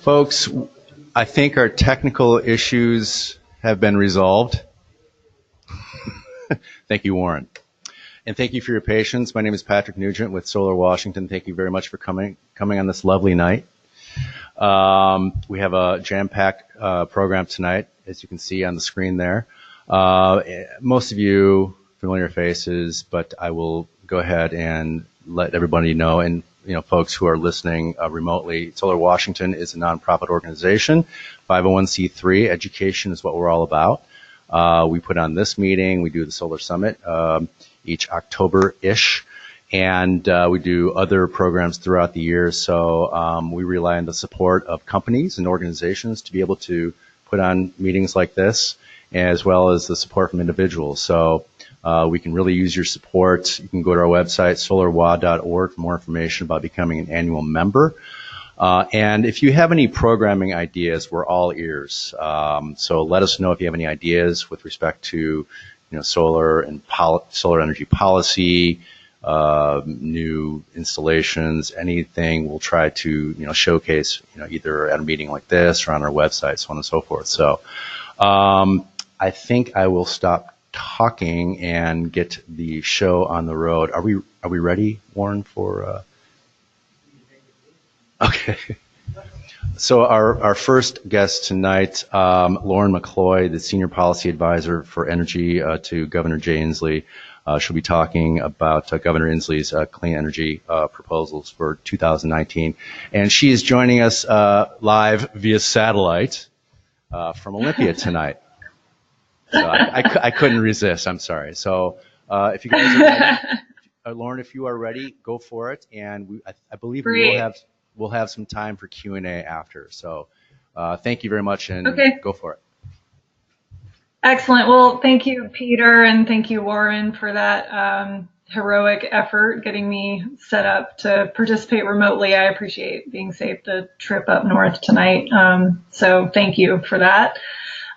Folks, I think our technical issues have been resolved. Thank you, Warren. And thank you for your patience. My name is Patrick Nugent with Solar Washington. Thank you very much for coming on this lovely night. We have a jam-packed program tonight, as you can see on the screen there. Most of you familiar faces, but I will go ahead and let everybody know, and folks who are listening remotely, Solar Washington is a nonprofit organization, 501c3. Education is what we're all about. We put on this meeting. We do the Solar Summit each October-ish, and we do other programs throughout the year. So we rely on the support of companies and organizations to be able to put on meetings like this, as well as the support from individuals. So we can really use your support. You can go to our website, solarwa.org, for more information about becoming an annual member. And if you have any programming ideas, we're all ears. So let us know if you have any ideas with respect to solar and solar energy policy, new installations, anything. We'll try to showcase either at a meeting like this or on our website, so on and so forth. So I think I will stop talking and get the show on the road. Are we ready, Warren, for okay. So our first guest tonight, Lauren McCloy, the Senior Policy Advisor for Energy to Governor Jay Inslee. She'll be talking about Governor Inslee's clean energy proposals for 2019. And she is joining us live via satellite from Olympia tonight. So I couldn't resist. I'm sorry. So if you guys are ready, Lauren, if you are ready, go for it. And I believe we'll have some time for Q&A after. So thank you very much, and go for it. Excellent. Well, thank you, Peter, and thank you, Warren, for that heroic effort getting me set up to participate remotely. I appreciate being safe to trip up north tonight. So thank you for that.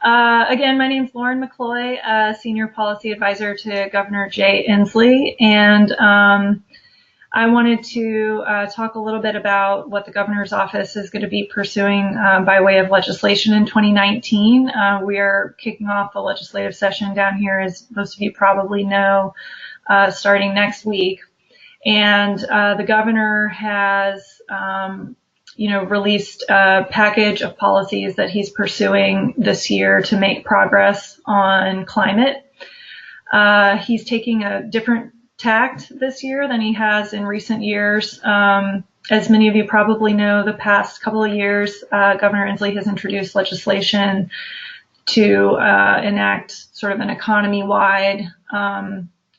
Again, my name's Lauren McCloy, Senior Policy Advisor to Governor Jay Inslee, and I wanted to talk a little bit about what the governor's office is going to be pursuing by way of legislation in 2019. We are kicking off the legislative session down here, as most of you probably know, starting next week. And the governor has released a package of policies that he's pursuing this year to make progress on climate. He's taking a different tact this year than he has in recent years. As many of you probably know, the past couple of years, Governor Inslee has introduced legislation to enact sort of an economy-wide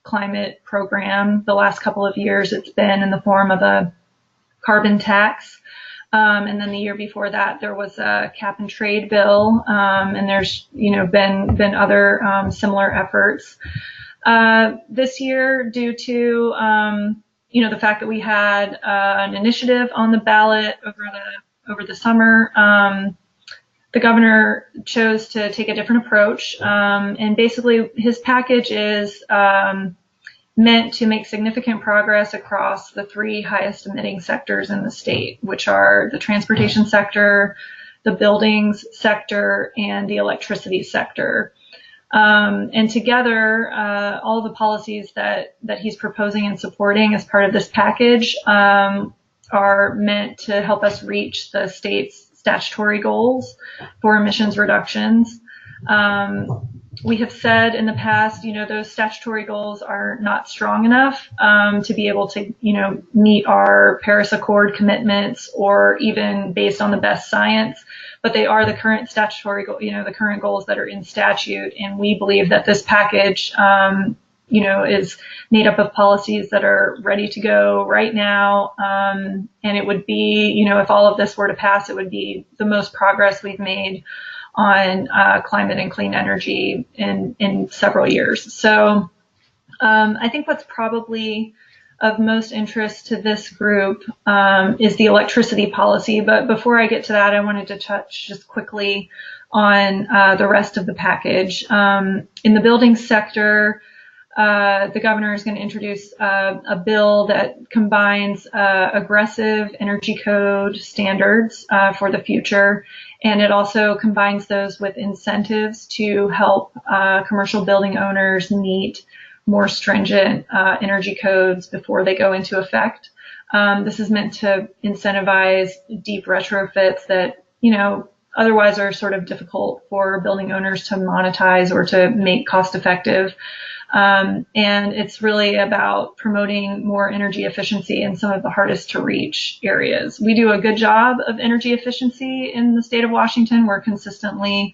climate program. The last couple of years, it's been in the form of a carbon tax. And then the year before that, there was a cap and trade bill, and there's been other similar efforts. This year, due to the fact that we had an initiative on the ballot over the summer, the governor chose to take a different approach, and basically his package is meant to make significant progress across the three highest emitting sectors in the state, which are the transportation sector, the buildings sector, and the electricity sector. And together, all the policies that he's proposing and supporting as part of this package are meant to help us reach the state's statutory goals for emissions reductions. We have said in the past, those statutory goals are not strong enough to be able to, meet our Paris Accord commitments, or even based on the best science. But they are the current statutory, the current goals that are in statute. And we believe that this package, is made up of policies that are ready to go right now. And it would be, if all of this were to pass, it would be the most progress we've made on climate and clean energy in several years. So I think what's probably of most interest to this group is the electricity policy. But before I get to that, I wanted to touch just quickly on the rest of the package. In the building sector, the governor is going to introduce a bill that combines aggressive energy code standards for the future, and it also combines those with incentives to help commercial building owners meet more stringent energy codes before they go into effect. This is meant to incentivize deep retrofits that, otherwise are sort of difficult for building owners to monetize or to make cost effective. And it's really about promoting more energy efficiency in some of the hardest to reach areas. We do a good job of energy efficiency in the state of Washington. We're consistently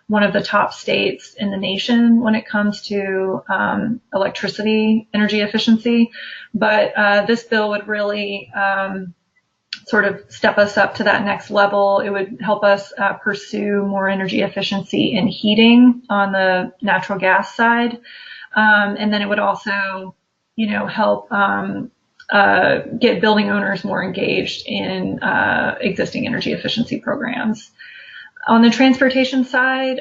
one of the top states in the nation when it comes to electricity energy efficiency. But this bill would really sort of step us up to that next level. It would help us pursue more energy efficiency in heating on the natural gas side. And then it would also, help get building owners more engaged in existing energy efficiency programs. On the transportation side,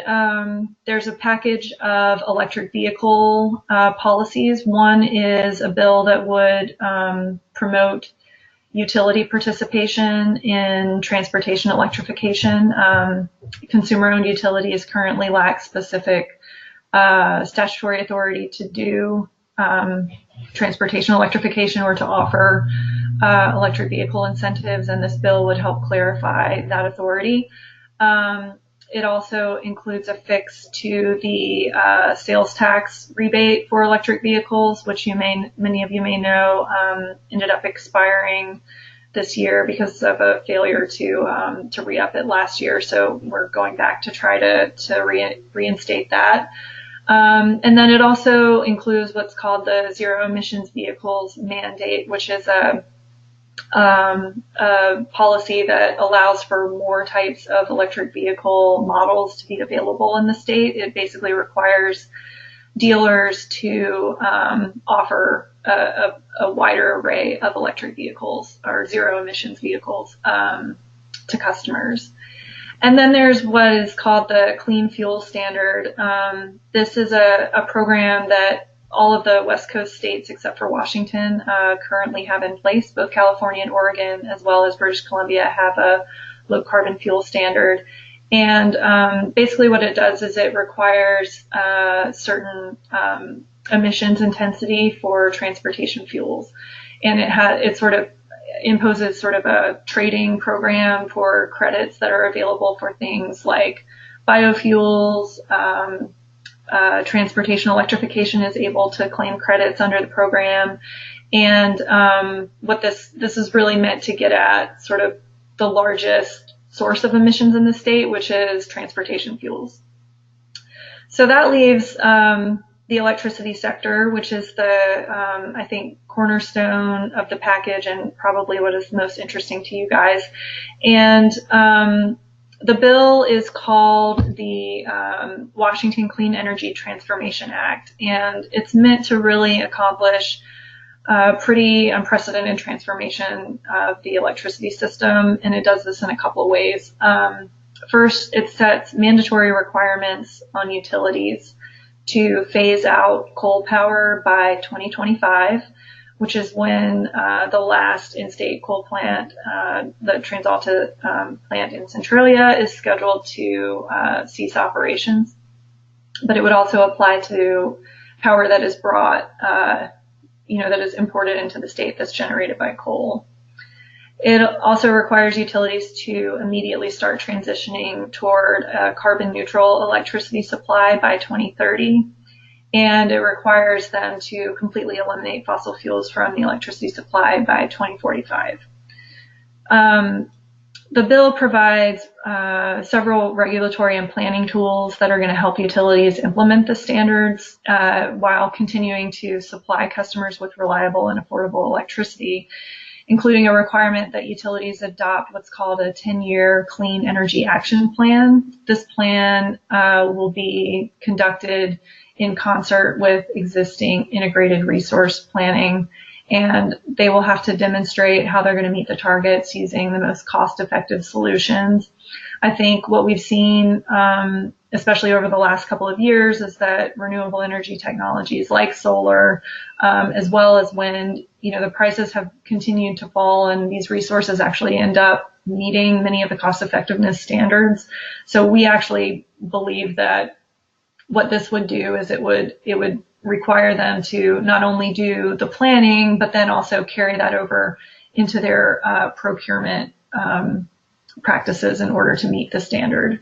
there's a package of electric vehicle policies. One is a bill that would promote utility participation in transportation electrification. Consumer-owned utilities currently lack specific statutory authority to do transportation electrification or to offer electric vehicle incentives, and this bill would help clarify that authority. It also includes a fix to the sales tax rebate for electric vehicles, which many of you may know ended up expiring this year because of a failure to re-up it last year. So we're going back to try to reinstate that. And then it also includes what's called the zero emissions vehicles mandate, which is a policy that allows for more types of electric vehicle models to be available in the state. It basically requires dealers to offer a wider array of electric vehicles or zero emissions vehicles to customers. And then there's what is called the Clean Fuel Standard. This is a program that all of the West Coast states except for Washington currently have in place. Both California and Oregon, as well as British Columbia, have a low carbon fuel standard. And basically what it does is it requires certain emissions intensity for transportation fuels. And it sort of imposes sort of a trading program for credits that are available for things like biofuels. Transportation electrification is able to claim credits under the program. And what this is really meant to get at sort of the largest source of emissions in the state, which is transportation fuels. So that leaves the electricity sector, which is the, I think, cornerstone of the package and probably what is most interesting to you guys. And the bill is called the Washington Clean Energy Transformation Act, and it's meant to really accomplish pretty unprecedented transformation of the electricity system, and it does this in a couple of ways. First, it sets mandatory requirements on utilities to phase out coal power by 2025, which is when the last in-state coal plant, the TransAlta plant in Centralia, is scheduled to cease operations. But it would also apply to power that is brought, that is imported into the state that's generated by coal. It also requires utilities to immediately start transitioning toward a carbon neutral electricity supply by 2030. And it requires them to completely eliminate fossil fuels from the electricity supply by 2045. The bill provides several regulatory and planning tools that are going to help utilities implement the standards while continuing to supply customers with reliable and affordable electricity, including a requirement that utilities adopt what's called a 10-year Clean Energy Action Plan. This plan will be conducted in concert with existing integrated resource planning, and they will have to demonstrate how they're going to meet the targets using the most cost-effective solutions. I think what we've seen, especially over the last couple of years, is that renewable energy technologies like solar, as well as wind, the prices have continued to fall, and these resources actually end up meeting many of the cost effectiveness standards. So we actually believe that what this would do is it would require them to not only do the planning, but then also carry that over into their procurement practices in order to meet the standard.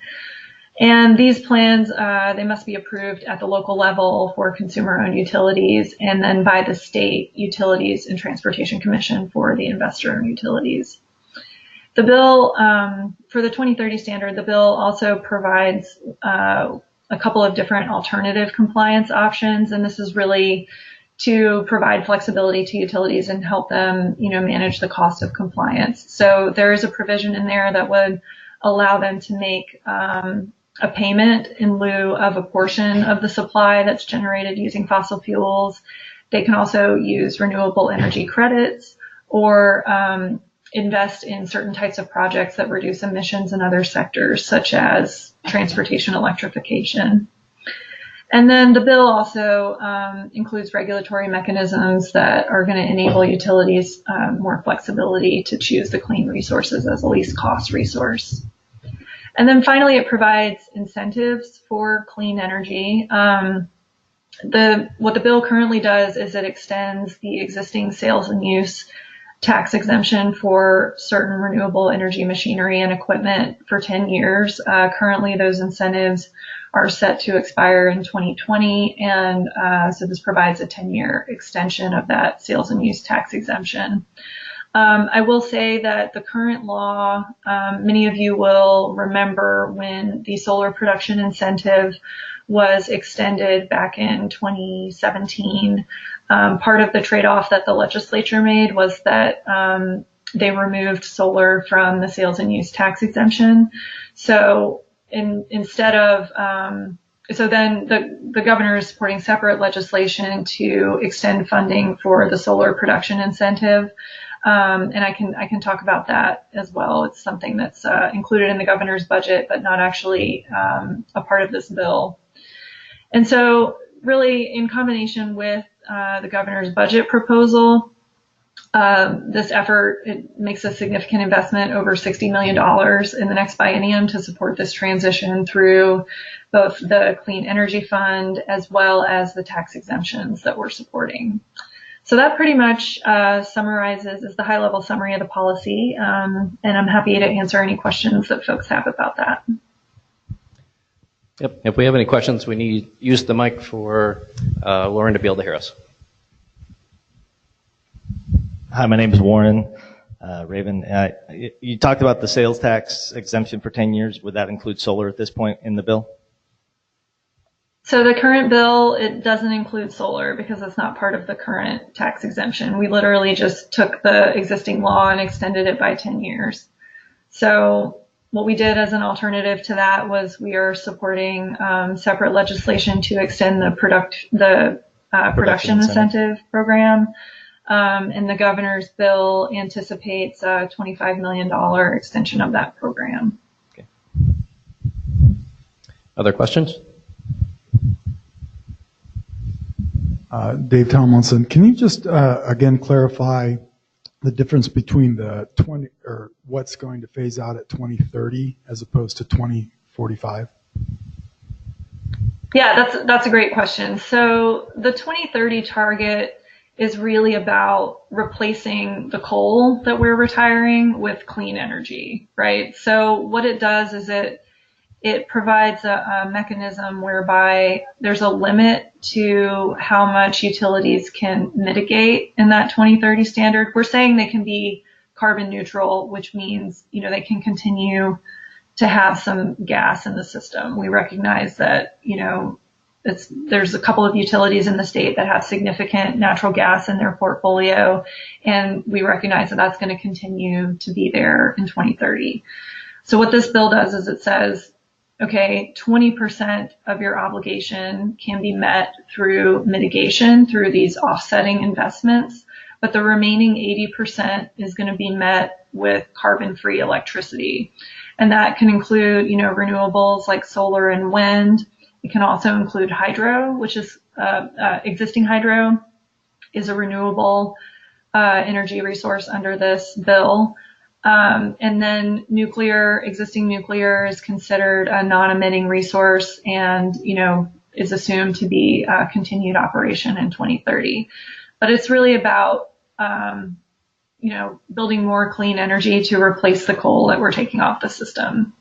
And these plans, they must be approved at the local level for consumer-owned utilities, and then by the state utilities and transportation commission for the investor-owned utilities. The bill, for the 2030 standard, the bill also provides a couple of different alternative compliance options, and this is really to provide flexibility to utilities and help them, manage the cost of compliance. So there is a provision in there that would allow them to make a payment in lieu of a portion of the supply that's generated using fossil fuels. They can also use renewable energy credits or invest in certain types of projects that reduce emissions in other sectors, such as transportation electrification. And then the bill also includes regulatory mechanisms that are going to enable utilities more flexibility to choose the clean resources as a least cost resource. And then finally, it provides incentives for clean energy. What the bill currently does is it extends the existing sales and use tax exemption for certain renewable energy machinery and equipment for 10 years. Currently, those incentives are set to expire in 2020, and so this provides a 10-year extension of that sales and use tax exemption. I will say that the current law, many of you will remember when the solar production incentive was extended back in 2017. Part of the trade-off that the legislature made was that they removed solar from the sales and use tax exemption. So instead of, so then the governor is supporting separate legislation to extend funding for the solar production incentive. And I can talk about that as well. It's something that's included in the governor's budget, but not actually a part of this bill. And so really in combination with the governor's budget proposal, this effort, it makes a significant investment, over $60 million in the next biennium, to support this transition through both the Clean Energy Fund as well as the tax exemptions that we're supporting. So that pretty much summarizes, is the high-level summary of the policy, and I'm happy to answer any questions that folks have about that. Yep. If we have any questions, we need to use the mic for Lauren to be able to hear us. Hi, my name is Warren Raven. You talked about the sales tax exemption for 10 years. Would that include solar at this point in the bill? So the current bill, it doesn't include solar because it's not part of the current tax exemption. We literally just took the existing law and extended it by 10 years. So what we did as an alternative to that was we are supporting separate legislation to extend the production incentive program. And the governor's bill anticipates a $25 million extension of that program. Okay. Other questions? Dave Tomlinson, can you just again clarify the difference between the 20 or what's going to phase out at 2030 as opposed to 2045? Yeah, that's a great question. So the 2030 target is really about replacing the coal that we're retiring with clean energy, right? So what it does is it provides a mechanism whereby there's a limit to how much utilities can mitigate in that 2030 standard. We're saying they can be carbon neutral, which means, they can continue to have some gas in the system. We recognize that, there's a couple of utilities in the state that have significant natural gas in their portfolio, and we recognize that that's going to continue to be there in 2030. So what this bill does is it says, okay, 20% of your obligation can be met through mitigation, through these offsetting investments, but the remaining 80% is going to be met with carbon-free electricity. And that can include, renewables like solar and wind. It can also include hydro, which is existing hydro is a renewable energy resource under this bill. And then existing nuclear is considered a non-emitting resource and, is assumed to be continued operation in 2030. But it's really about, building more clean energy to replace the coal that we're taking off the system.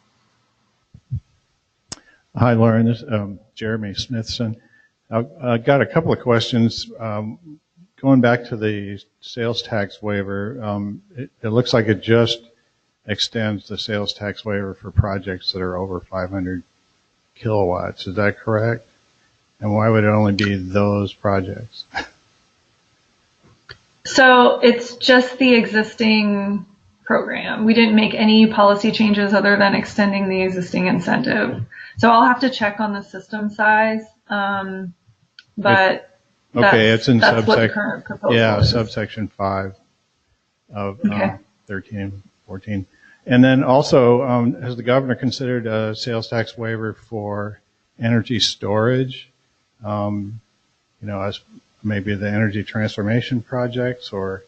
Hi, Lauren. This is Jeremy Smithson. I've got a couple of questions. Going back to the sales tax waiver, it looks like it just extends the sales tax waiver for projects that are over 500 kilowatts. Is that correct? And why would it only be those projects? So it's just the existing program. We didn't make any policy changes other than extending the existing incentive. So I'll have to check on the system size, but it's in that's what the current proposal is. Subsection 5 of 13, 14. And then also, has the governor considered a sales tax waiver for energy storage? As maybe the energy transformation projects, or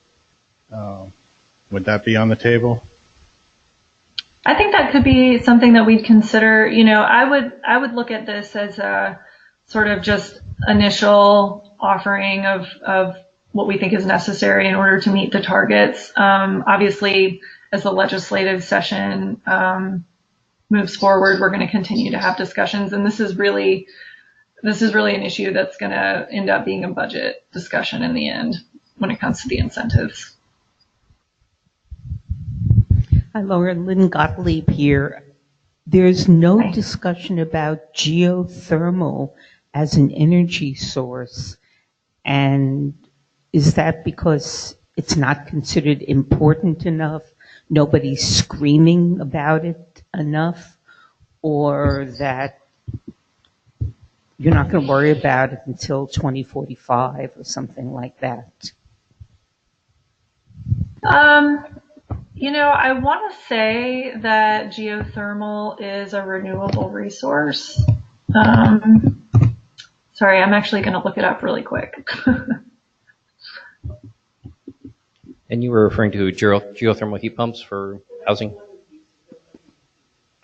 would that be on the table? I think that could be something that we'd consider. I would look at this as a sort of just initial offering of what we think is necessary in order to meet the targets. Obviously, as the legislative session moves forward, we're going to continue to have discussions, and this is really an issue that's going to end up being a budget discussion in the end when it comes to the incentives. Hi, Laura. Lynn Gottlieb here. There's no discussion about geothermal as an energy source. And is that because it's not considered important enough? Nobody's screaming about it enough? Or that you're not going to worry about it until 2045 or something like that? I want to say that geothermal is a renewable resource. Sorry, I'm actually going to look it up really quick. And you were referring to geothermal heat pumps for housing?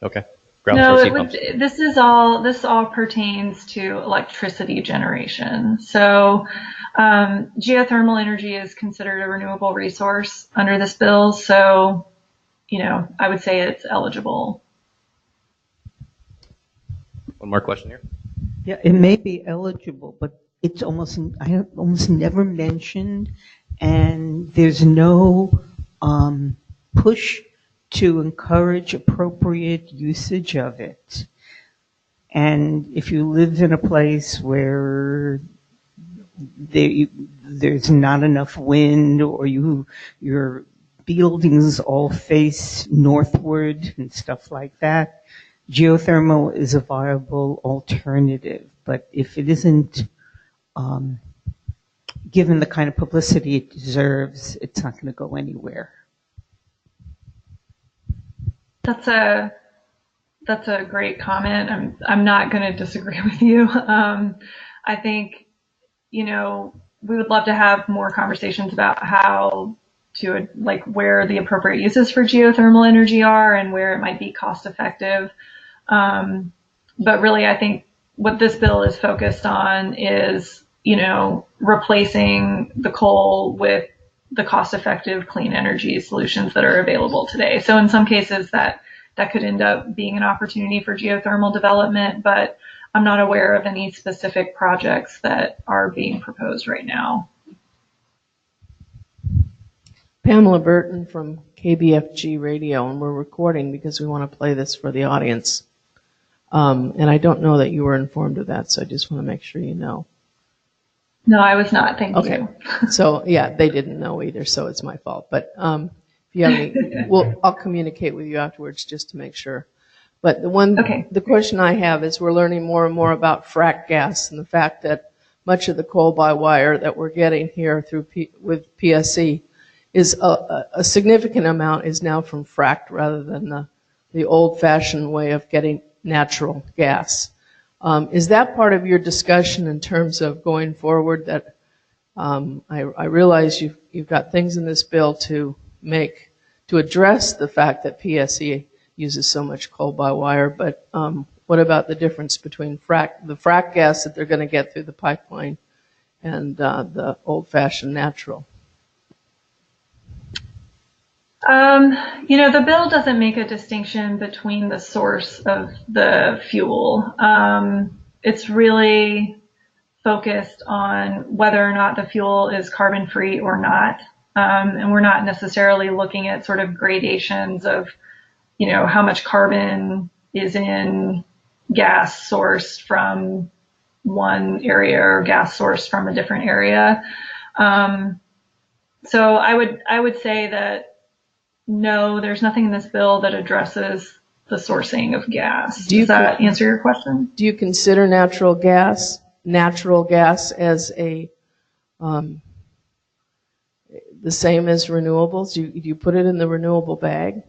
Okay. This all pertains to electricity generation. So geothermal energy is considered a renewable resource under this bill. So, I would say it's eligible. One more question here. Yeah, it may be eligible, but it's almost never mentioned, and there's no push to encourage appropriate usage of it. And if you live in a place where there's not enough wind, or your buildings all face northward and stuff like that, geothermal is a viable alternative. But if it isn't given the kind of publicity it deserves, it's not going to go anywhere. That's a great comment. I'm not going to disagree with you. I think, we would love to have more conversations about how to, where the appropriate uses for geothermal energy are and where it might be cost effective. But really, I think what this bill is focused on is, replacing the coal with the cost-effective clean energy solutions that are available today. So in some cases that could end up being an opportunity for geothermal development, but I'm not aware of any specific projects that are being proposed right now. Pamela Burton from KBFG Radio, and we're recording because we want to play this for the audience. And I don't know that you were informed of that, so I just want to make sure you know. No, I was not. Thank you. So, yeah, they didn't know either, so it's my fault. But if you have any, I'll communicate with you afterwards just to make sure. But the question I have is we're learning more and more about frack gas and the fact that much of the coal by wire that we're getting here with PSC is a significant amount is now from fracked rather than the the old-fashioned way of getting natural gas. Is that part of your discussion in terms of going forward? That I realize you've got things in this bill to address the fact that PSE uses so much coal by wire, but what about the difference between the frack gas that they're going to get through the pipeline and the old-fashioned natural? The bill doesn't make a distinction between the source of the fuel. It's really focused on whether or not the fuel is carbon-free or not. And we're not necessarily looking at sort of gradations of, how much carbon is in gas sourced from one area or gas sourced from a different area. So I would say that no, there's nothing in this bill that addresses the sourcing of gas. Does that answer your question? Do you consider natural gas as the same as renewables? Do you put it in the renewable bag?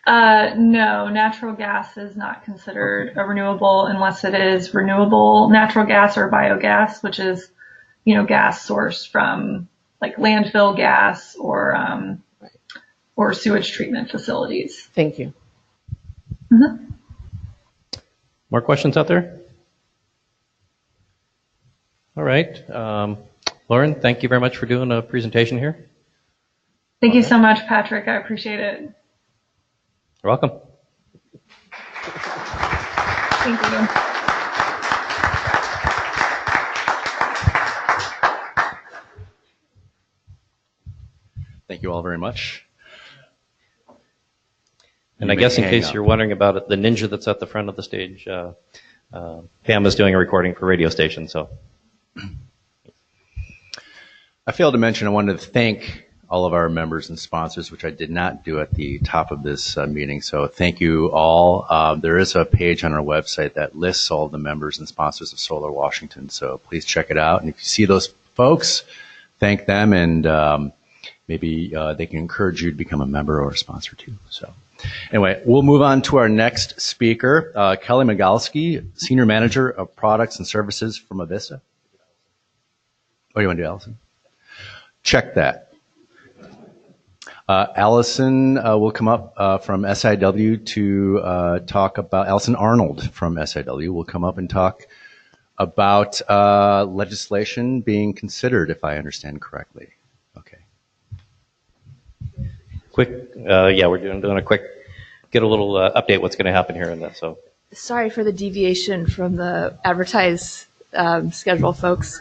No, natural gas is not considered a renewable unless it is renewable natural gas or biogas, which is, gas sourced from like landfill gas or sewage treatment facilities. Thank you. Mm-hmm. More questions out there? All right. Lauren, thank you very much for doing a presentation here. Thank you so much, Patrick. I appreciate it. You're welcome. Thank you. Thank you all very much. And I guess in case you're wondering about it, the ninja that's at the front of the stage, Pam is doing a recording for radio station. So I failed to mention I wanted to thank all of our members and sponsors, which I did not do at the top of this meeting. So thank you all. There is a page on our website that lists all the members and sponsors of Solar Washington. So please check it out. And if you see those folks, thank them, and maybe they can encourage you to become a member or a sponsor too. So anyway, we'll move on to our next speaker, Kelly Magalsky, Senior Manager of Products and Services from Avista. Oh, you want to do Allison? Check that. Allison will come up from SIW to talk about, Allison Arnold from SIW will come up and talk about legislation being considered, if I understand correctly. Okay. Quick, yeah, we're doing a quick, get a little update what's going to happen here in this. So sorry for the deviation from the advertised schedule, folks.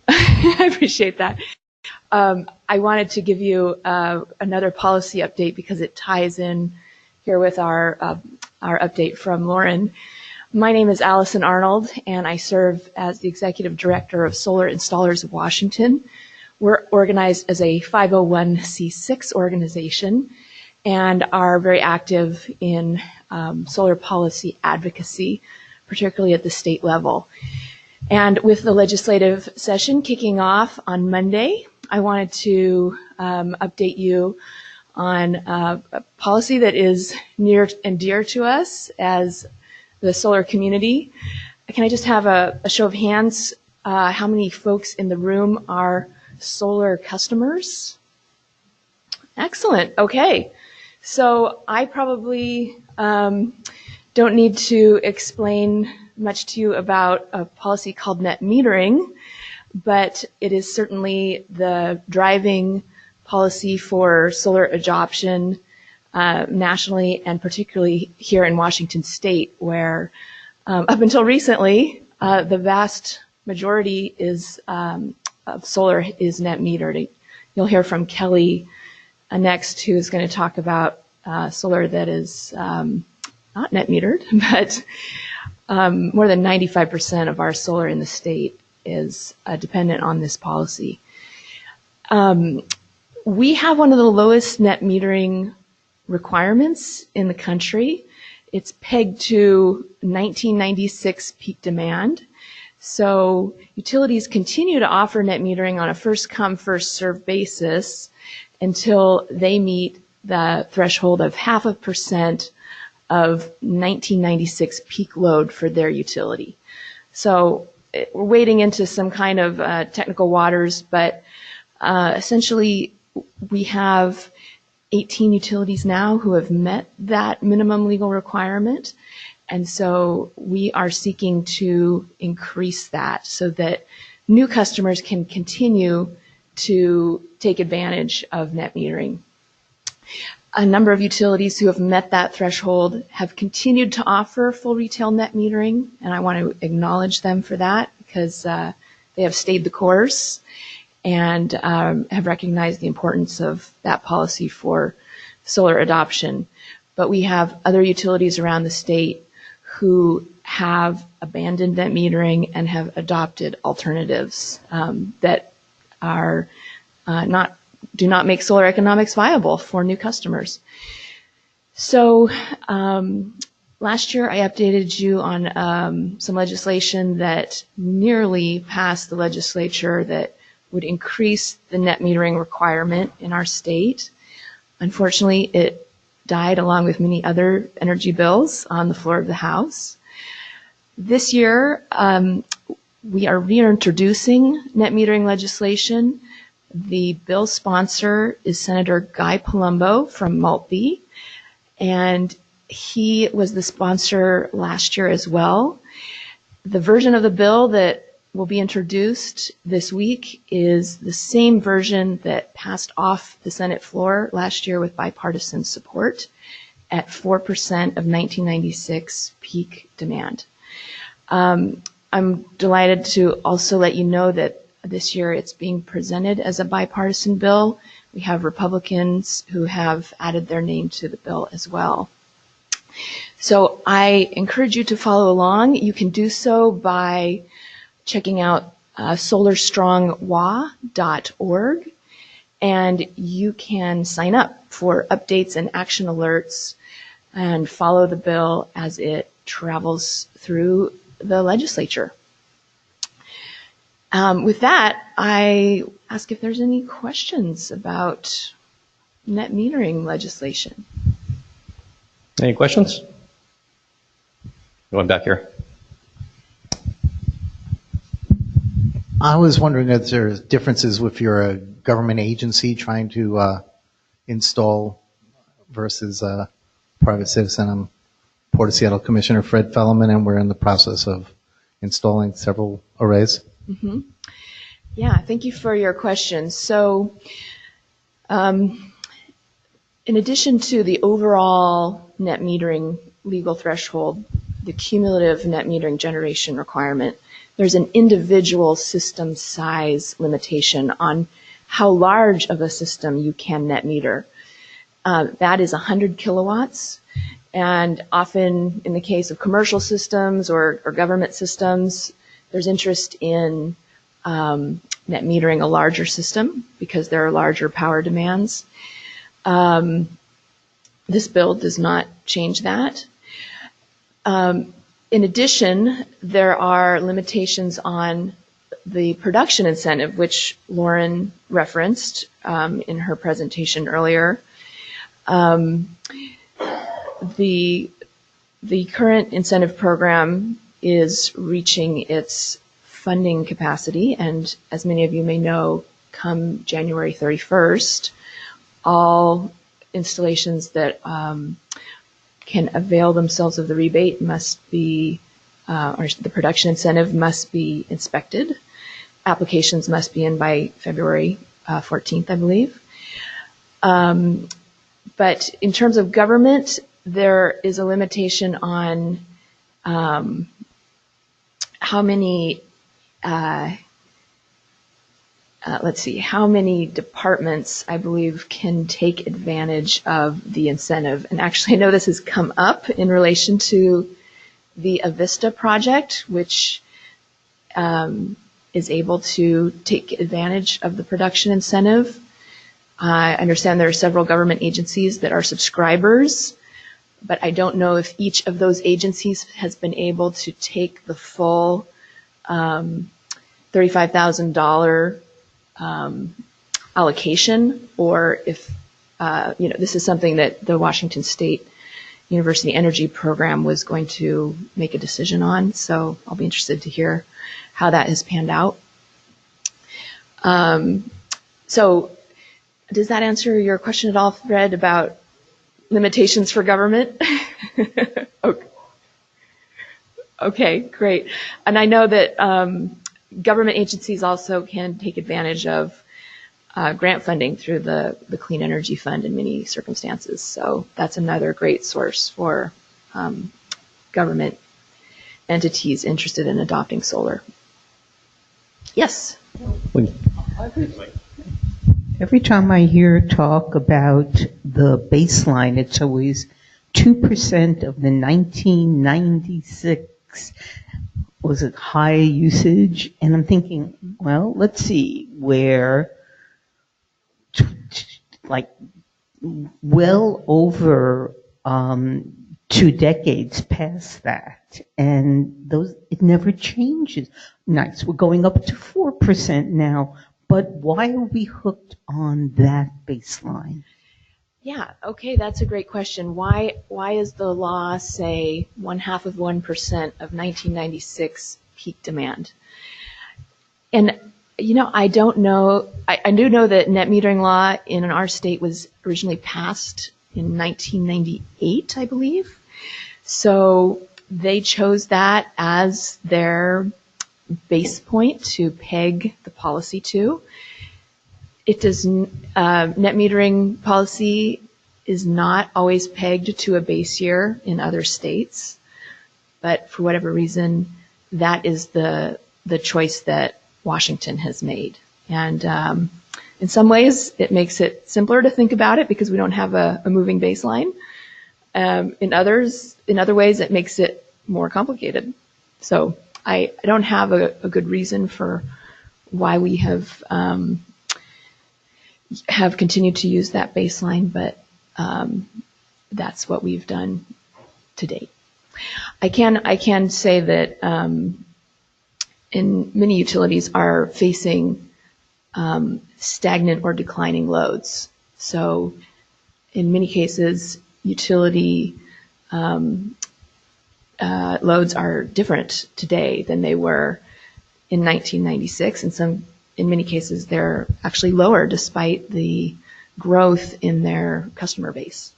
I appreciate that. I wanted to give you another policy update because it ties in here with our update from Lauren. My name is Allison Arnold, and I serve as the Executive Director of Solar Installers of Washington. We're organized as a 501c6 organization and are very active in solar policy advocacy, particularly at the state level. And with the legislative session kicking off on Monday, I wanted to update you on a policy that is near and dear to us as the solar community. Can I just have a show of hands? How many folks in the room are solar customers? Excellent. Okay. So I probably don't need to explain much to you about a policy called net metering, but it is certainly the driving policy for solar adoption nationally and particularly here in Washington State, where up until recently, the vast majority of solar is net metered. You'll hear from Kelly next, who's going to talk about solar that is not net metered, but more than 95% of our solar in the state is dependent on this policy. We have one of the lowest net metering requirements in the country. It's pegged to 1996 peak demand. So utilities continue to offer net metering on a first come, first served basis until they meet the threshold of 0.5% of 1996 peak load for their utility. So we're wading into some kind of technical waters, but essentially we have 18 utilities now who have met that minimum legal requirement. And so we are seeking to increase that so that new customers can continue to take advantage of net metering. A number of utilities who have met that threshold have continued to offer full retail net metering, and I want to acknowledge them for that because they have stayed the course and have recognized the importance of that policy for solar adoption. But we have other utilities around the state who have abandoned net metering and have adopted alternatives that are do not make solar economics viable for new customers. So last year I updated you on some legislation that nearly passed the legislature that would increase the net metering requirement in our state. Unfortunately, it died along with many other energy bills on the floor of the House. This year, we are reintroducing net metering legislation. The bill sponsor is Senator Guy Palumbo from Maltby, and he was the sponsor last year as well. The version of the bill that will be introduced this week is the same version that passed off the Senate floor last year with bipartisan support at 4% of 1996 peak demand. I'm delighted to also let you know that this year it's being presented as a bipartisan bill. We have Republicans who have added their name to the bill as well. So I encourage you to follow along. You can do so by checking out solarstrongwa.org, and you can sign up for updates and action alerts and follow the bill as it travels through the legislature. With that, I ask if there's any questions about net metering legislation. Any questions? Going back here. I was wondering if there's differences if you're a government agency trying to install versus a private citizen. I'm Port of Seattle Commissioner Fred Fellman, and we're in the process of installing several arrays. Mm-hmm. Yeah, thank you for your question. So, in addition to the overall net metering legal threshold, the cumulative net metering generation requirement, there's an individual system size limitation on how large of a system you can net meter. That is 100 kilowatts. And often in the case of commercial systems or government systems, there's interest in net metering a larger system because there are larger power demands. This bill does not change that. In addition, there are limitations on the production incentive, which Lauren referenced in her presentation earlier. The current incentive program is reaching its funding capacity, and as many of you may know, come January 31st, all installations that can avail themselves of the rebate must be, or the production incentive must be inspected. Applications must be in by February 14th, I believe. But in terms of government, there is a limitation on how many how many departments, I believe, can take advantage of the incentive. And actually, I know this has come up in relation to the Avista project, which is able to take advantage of the production incentive. I understand there are several government agencies that are subscribers, but I don't know if each of those agencies has been able to take the full $35,000 allocation, or if this is something that the Washington State University Energy Program was going to make a decision on. So I'll be interested to hear how that has panned out. So does that answer your question at all, Fred, about limitations for government? Okay, great. And I know that government agencies also can take advantage of grant funding through the Clean Energy Fund in many circumstances. So that's another great source for government entities interested in adopting solar. Yes? Every time I hear talk about the baseline, it's always 2% of the 1996, was it high usage? And I'm thinking, well, let's see, where like well over 2 decades past that, and it never changes. Nice, we're going up to 4% now, but why are we hooked on that baseline? Yeah, okay, that's a great question. Why is the law say 0.5% of 1996 peak demand? And I don't know. I do know that net metering law in our state was originally passed in 1998, I believe. So they chose that as their base point to peg the policy to. It does. Net metering policy is not always pegged to a base year in other states, but for whatever reason, that is the choice that Washington has made. And in some ways, it makes it simpler to think about it because we don't have a moving baseline. In other ways, it makes it more complicated. So I don't have a good reason for why we have continued to use that baseline, but that's what we've done to date. I can say that in many utilities are facing stagnant or declining loads. So in many cases, utility loads are different today than they were in 1996, and in many cases, they're actually lower despite the growth in their customer base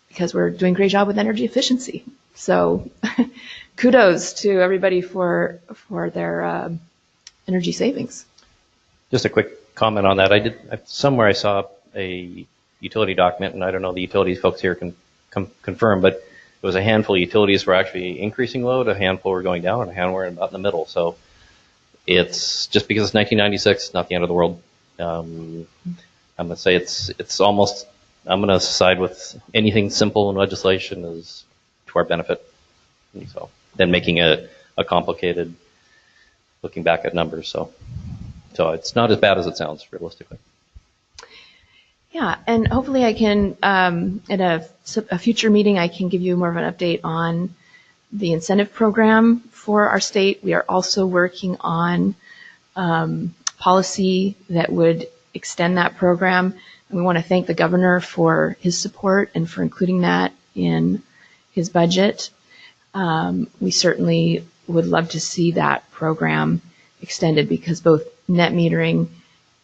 because we're doing a great job with energy efficiency. So kudos to everybody for their energy savings. Just a quick comment on that. Somewhere I saw a utility document, and I don't know, the utilities folks here can confirm, but it was a handful of utilities were actually increasing load, a handful were going down, and a handful were about in the middle. So it's just because it's 1996, not the end of the world. I'm going to say it's almost, I'm going to side with anything simple in legislation is to our benefit. So then making a complicated, looking back at numbers. So it's not as bad as it sounds realistically. Yeah, and hopefully I can, at a future meeting, I can give you more of an update on the incentive program for our state. We are also working on policy that would extend that program. And we want to thank the governor for his support and for including that in his budget. We certainly would love to see that program extended because both net metering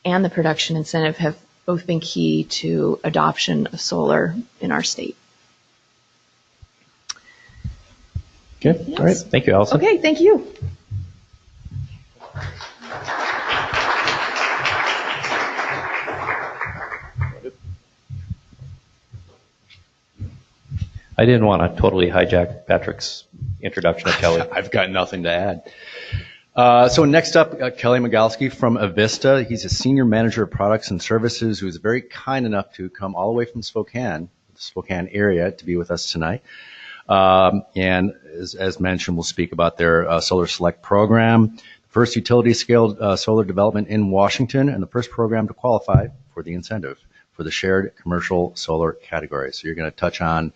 and the production incentive have both been key to adoption of solar in our state. Okay, yes. All right. Thank you, Allison. Okay, thank you. I didn't want to totally hijack Patrick's introduction of Kelly. I've got nothing to add. So next up, Kelly Magalsky from Avista. He's a senior manager of products and services who is very kind enough to come all the way from Spokane, the Spokane area, to be with us tonight. And as mentioned, we'll speak about their Solar Select program, the first utility-scale solar development in Washington, and the first program to qualify for the incentive for the shared commercial solar category. So you're going to touch on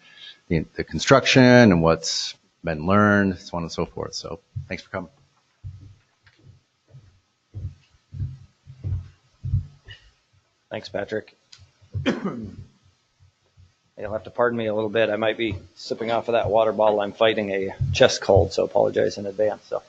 the construction and what's been learned, so on and so forth. So thanks for coming. Thanks, Patrick. You'll have to pardon me a little bit. I might be sipping off of that water bottle. I'm fighting a chest cold, so apologize in advance. So,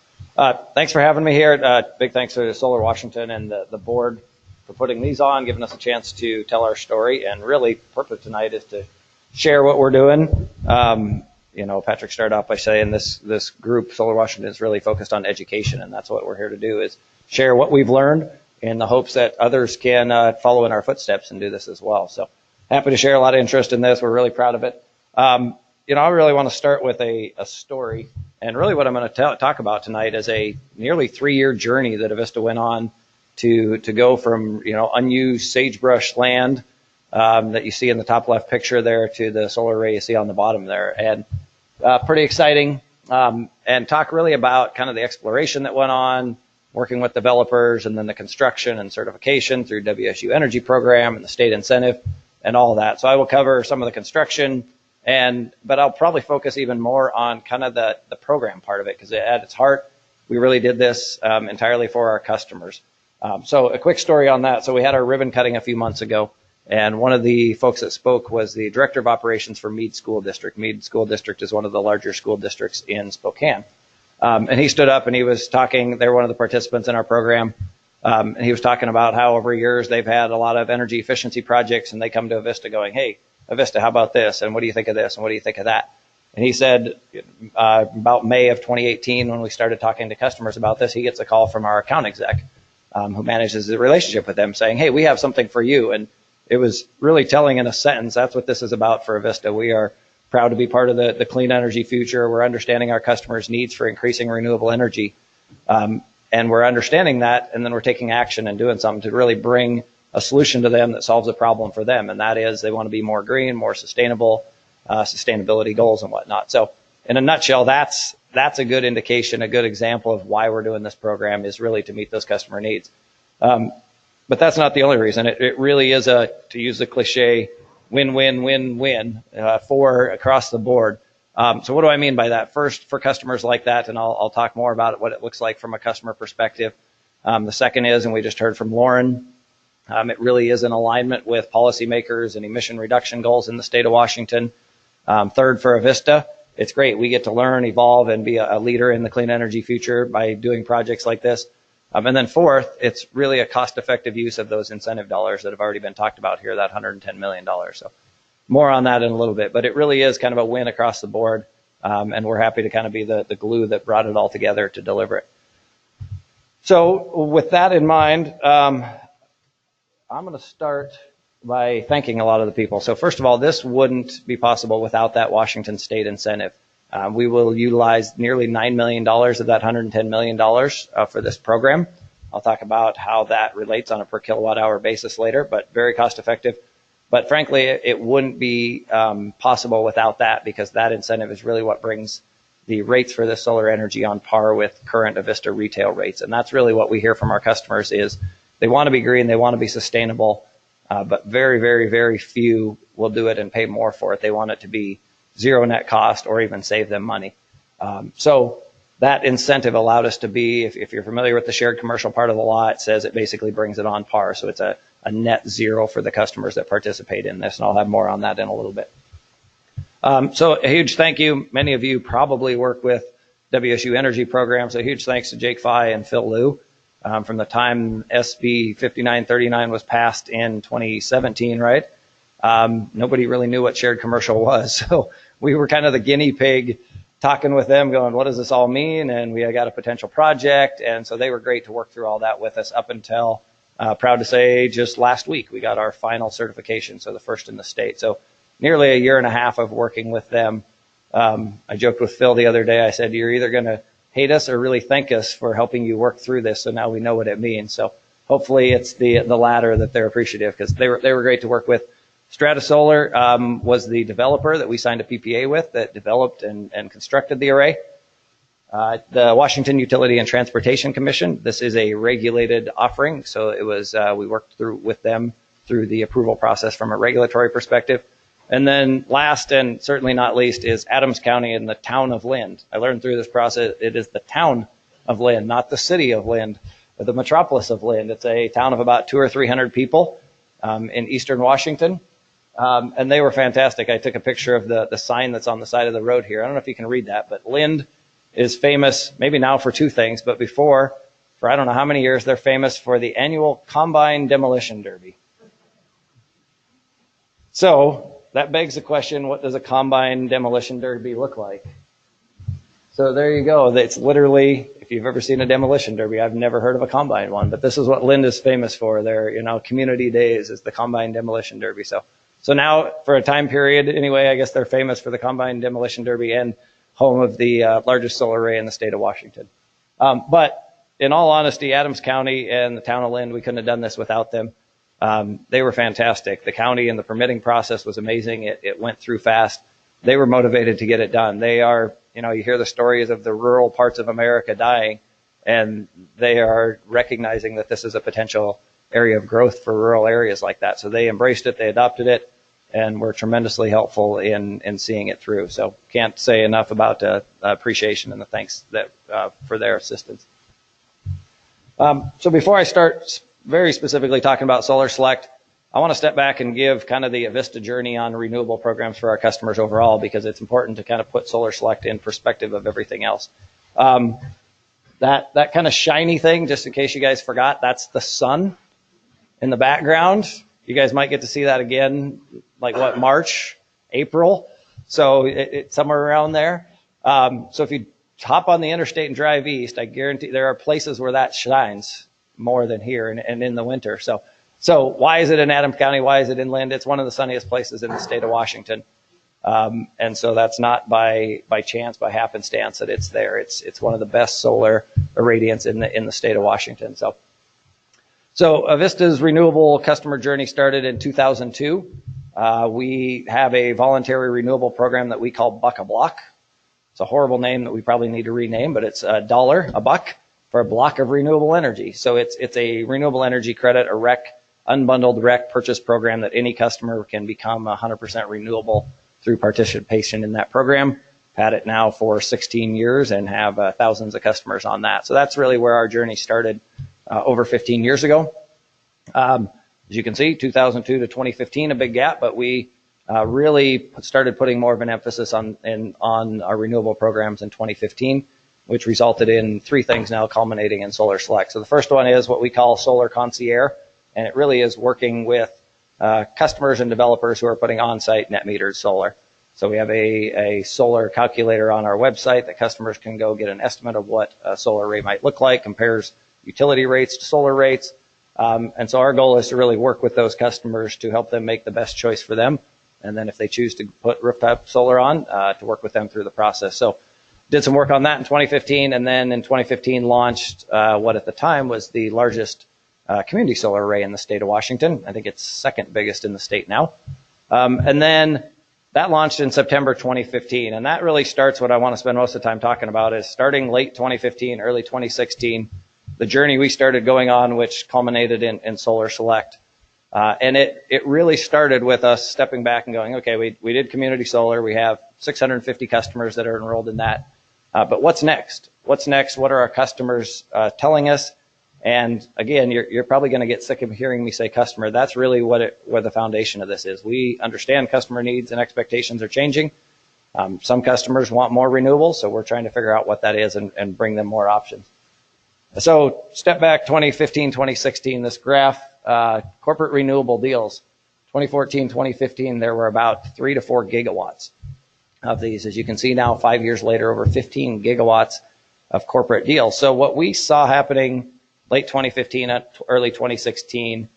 thanks for having me here. Big thanks to Solar Washington and the board for putting these on, giving us a chance to tell our story. And really, the purpose tonight is to share what we're doing. Patrick started off by saying this group, Solar Washington, is really focused on education, and that's what we're here to do, is share what we've learned in the hopes that others can follow in our footsteps and do this as well. So happy to share a lot of interest in this. We're really proud of it. I really want to start with a story, and really what I'm going to talk about tonight is a nearly 3-year journey that Avista went on to go from unused sagebrush land that you see in the top left picture there to the solar array you see on the bottom there, and pretty exciting. And talk really about kind of the exploration that went on, working with developers, and then the construction and certification through WSU Energy Program and the state incentive and all of that. So I will cover some of the construction, but I'll probably focus even more on kind of the program part of it, because at its heart, we really did this entirely for our customers. So a quick story on that. So we had our ribbon cutting a few months ago, and one of the folks that spoke was the director of operations for Meade School District. Meade School District is one of the larger school districts in Spokane. And he stood up and he was talking, they were one of the participants in our program, and he was talking about how over years they've had a lot of energy efficiency projects, and they come to Avista going, hey, Avista, how about this? And what do you think of this? And what do you think of that? And he said about May of 2018, when we started talking to customers about this, he gets a call from our account exec who manages the relationship with them saying, hey, we have something for you. And it was really telling in a sentence. That's what this is about for Avista. We are proud to be part of the clean energy future. We're understanding our customers' needs for increasing renewable energy. And we're understanding that, and then we're taking action and doing something to really bring a solution to them that solves a problem for them. And that is they want to be more green, more sustainable, sustainability goals and whatnot. So in a nutshell, that's a good indication, a good example of why we're doing this program, is really to meet those customer needs. But that's not the only reason. It really is to use the cliche, win-win-win-win for across the board. So what do I mean by that? First, for customers like that, and I'll talk more about what it looks like from a customer perspective. The second is, and we just heard from Lauren, it really is in alignment with policymakers and emission reduction goals in the state of Washington. Third, for Avista, it's great. We get to learn, evolve, and be a leader in the clean energy future by doing projects like this. And then fourth, it's really a cost-effective use of those incentive dollars that have already been talked about here, that $110 million. So more on that in a little bit, but it really is kind of a win across the board, and we're happy to kind of be the glue that brought it all together to deliver it. So with that in mind, I'm going to start by thanking a lot of the people. So first of all, this wouldn't be possible without that Washington state incentive. We will utilize nearly $9 million of that $110 million for this program. I'll talk about how that relates on a per kilowatt hour basis later, but very cost effective. But frankly, it wouldn't be possible without that, because that incentive is really what brings the rates for this solar energy on par with current Avista retail rates. And that's really what we hear from our customers is they want to be green, they want to be sustainable, but very, very, very few will do it and pay more for it. They want it to be zero net cost or even save them money. So that incentive allowed us to be, if you're familiar with the shared commercial part of the law, it says it basically brings it on par. So it's a net zero for the customers that participate in this, and I'll have more on that in a little bit. So a huge thank you. Many of you probably work with WSU Energy Program, so a huge thanks to Jake Fye and Phil Liu. From the time SB 5939 was passed in 2017, right? Nobody really knew what shared commercial was. So we were kind of the guinea pig talking with them going, what does this all mean? And we got a potential project. And so they were great to work through all that with us up until, proud to say, just last week, we got our final certification. So the first in the state. So nearly a year and a half of working with them. I joked with Phil the other day. I said, you're either going to hate us or really thank us for helping you work through this. So now we know what it means. So hopefully it's the latter that they're appreciative, because they were great to work with. Strata Solar was the developer that we signed a PPA with that developed and constructed the array. The Washington Utility and Transportation Commission, this is a regulated offering. So it was, we worked with them through the approval process from a regulatory perspective. And then last and certainly not least is Adams County and the town of Lind. I learned through this process, it is the town of Lind, not the city of Lind, but the metropolis of Lind. It's a town of about 200 or 300 people in eastern Washington. And they were fantastic. I took a picture of the sign that's on the side of the road here. I don't know if you can read that, but Lind is famous maybe now for two things, but before, for I don't know how many years, they're famous for the annual Combine Demolition Derby. So that begs the question, what does a Combine Demolition Derby look like? So there you go. It's literally, if you've ever seen a demolition derby, I've never heard of a combine one, but this is what Lind is famous for. Their, community days is the Combine Demolition Derby. So now for a time period, anyway, I guess they're famous for the Combine Demolition Derby and home of the largest solar array in the state of Washington. But in all honesty, Adams County and the town of Lind, we couldn't have done this without them. They were fantastic. The county and the permitting process was amazing. It went through fast. They were motivated to get it done. They are, you hear the stories of the rural parts of America dying, and they are recognizing that this is a potential area of growth for rural areas like that. So they embraced it, they adopted it, and were tremendously helpful in seeing it through. So can't say enough about appreciation and the thanks that for their assistance. So before I start very specifically talking about Solar Select, I want to step back and give kind of the Avista journey on renewable programs for our customers overall, because it's important to kind of put Solar Select in perspective of everything else. That kind of shiny thing, just in case you guys forgot, that's the sun in the background. You guys might get to see that again, like March, April. So it's somewhere around there. So if you hop on the interstate and drive east, I guarantee there are places where that shines more than here and in the winter. So why is it in Adams County? Why is it in Lind? It's one of the sunniest places in the state of Washington. And so that's not by chance, by happenstance that it's there. It's one of the best solar irradiance in the state of Washington. So Avista's renewable customer journey started in 2002. We have a voluntary renewable program that we call Buck a Block. It's a horrible name that we probably need to rename, but it's $1 a buck for a block of renewable energy. So it's a renewable energy credit, a REC, unbundled REC purchase program that any customer can become 100% renewable through participation in that program. Had it now for 16 years and have thousands of customers on that. So that's really where our journey started over 15 years ago. As you can see, 2002 to 2015, a big gap, but we really started putting more of an emphasis on our renewable programs in 2015, which resulted in three things now culminating in Solar Select. So the first one is what we call Solar Concierge, and it really is working with customers and developers who are putting on-site net metered solar. So we have a solar calculator on our website that customers can go get an estimate of what a solar array might look like, compares utility rates to solar rates. And so our goal is to really work with those customers to help them make the best choice for them. And then if they choose to put rooftop solar on, to work with them through the process. So did some work on that in 2015, and then in 2015 launched what at the time was the largest community solar array in the state of Washington. I think it's second biggest in the state now. And then that launched in September 2015, and that really starts what I want to spend most of the time talking about is starting late 2015, early 2016, the journey we started going on, which culminated in Solar Select. And it really started with us stepping back and going, okay, we did community solar. We have 650 customers that are enrolled in that. But what's next? What's next? What are our customers telling us? And again, you're probably going to get sick of hearing me say customer. That's really where the foundation of this is. We understand customer needs and expectations are changing. Some customers want more renewables, so we're trying to figure out what that is and bring them more options. So step back 2015, 2016, this graph, corporate renewable deals. 2014, 2015, there were about 3 to 4 gigawatts of these. As you can see now, 5 years later, over 15 gigawatts of corporate deals. So what we saw happening late 2015, early 2016,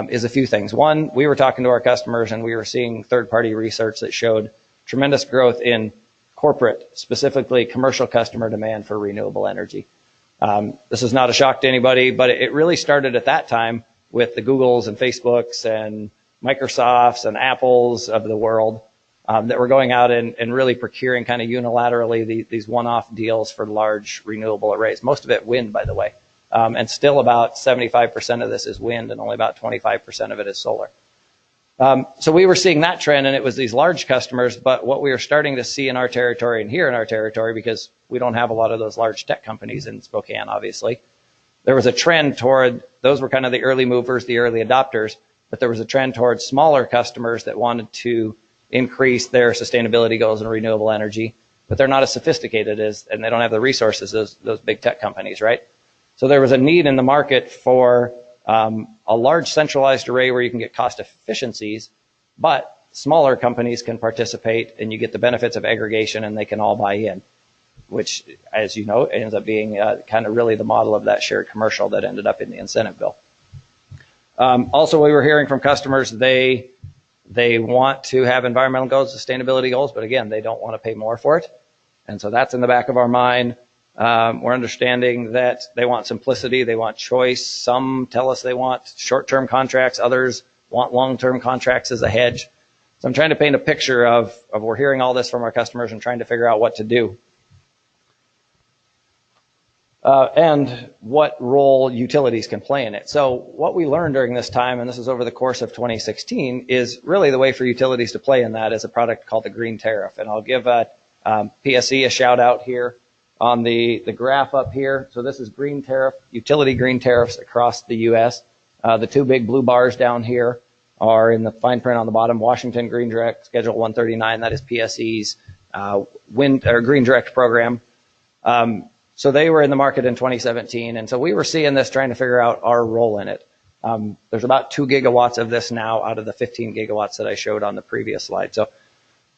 is a few things. One, we were talking to our customers and we were seeing third-party research that showed tremendous growth in corporate, specifically commercial customer demand for renewable energy. This is not a shock to anybody, but it really started at that time with the Googles and Facebooks and Microsofts and Apples of the world that were going out and really procuring kind of unilaterally these one-off deals for large renewable arrays. Most of it wind, by the way. And still about 75% of this is wind and only about 25% of it is solar. So we were seeing that trend, and it was these large customers, but what we were starting to see in our territory and here in our territory, because we don't have a lot of those large tech companies in Spokane, obviously, there was a trend toward, those were kind of the early movers, the early adopters, but there was a trend towards smaller customers that wanted to increase their sustainability goals in renewable energy, but they're not as sophisticated as, and they don't have the resources as those big tech companies, right? So there was a need in the market for a large centralized array where you can get cost efficiencies, but smaller companies can participate and you get the benefits of aggregation and they can all buy in, which, as you know, ends up being kind of really the model of that shared commercial that ended up in the incentive bill. Also, we were hearing from customers, they want to have environmental goals, sustainability goals, but again, they don't want to pay more for it. And so that's in the back of our mind. We're understanding that they want simplicity, they want choice. Some tell us they want short-term contracts, others want long-term contracts as a hedge. So I'm trying to paint a picture of we're hearing all this from our customers and trying to figure out what to do. And what role utilities can play in it. So what we learned during this time, and this is over the course of 2016, is really the way for utilities to play in that is a product called the Green Tariff. And I'll give PSE a shout out here on the graph up here. So this is Green Tariff, utility green tariffs across the U.S. The two big blue bars down here are in the fine print on the bottom, Washington Green Direct Schedule 139, that is PSE's Green Direct program. So they were in the market in 2017, and so we were seeing this, trying to figure out our role in it. There's about 2 gigawatts of this now out of the 15 gigawatts that I showed on the previous slide.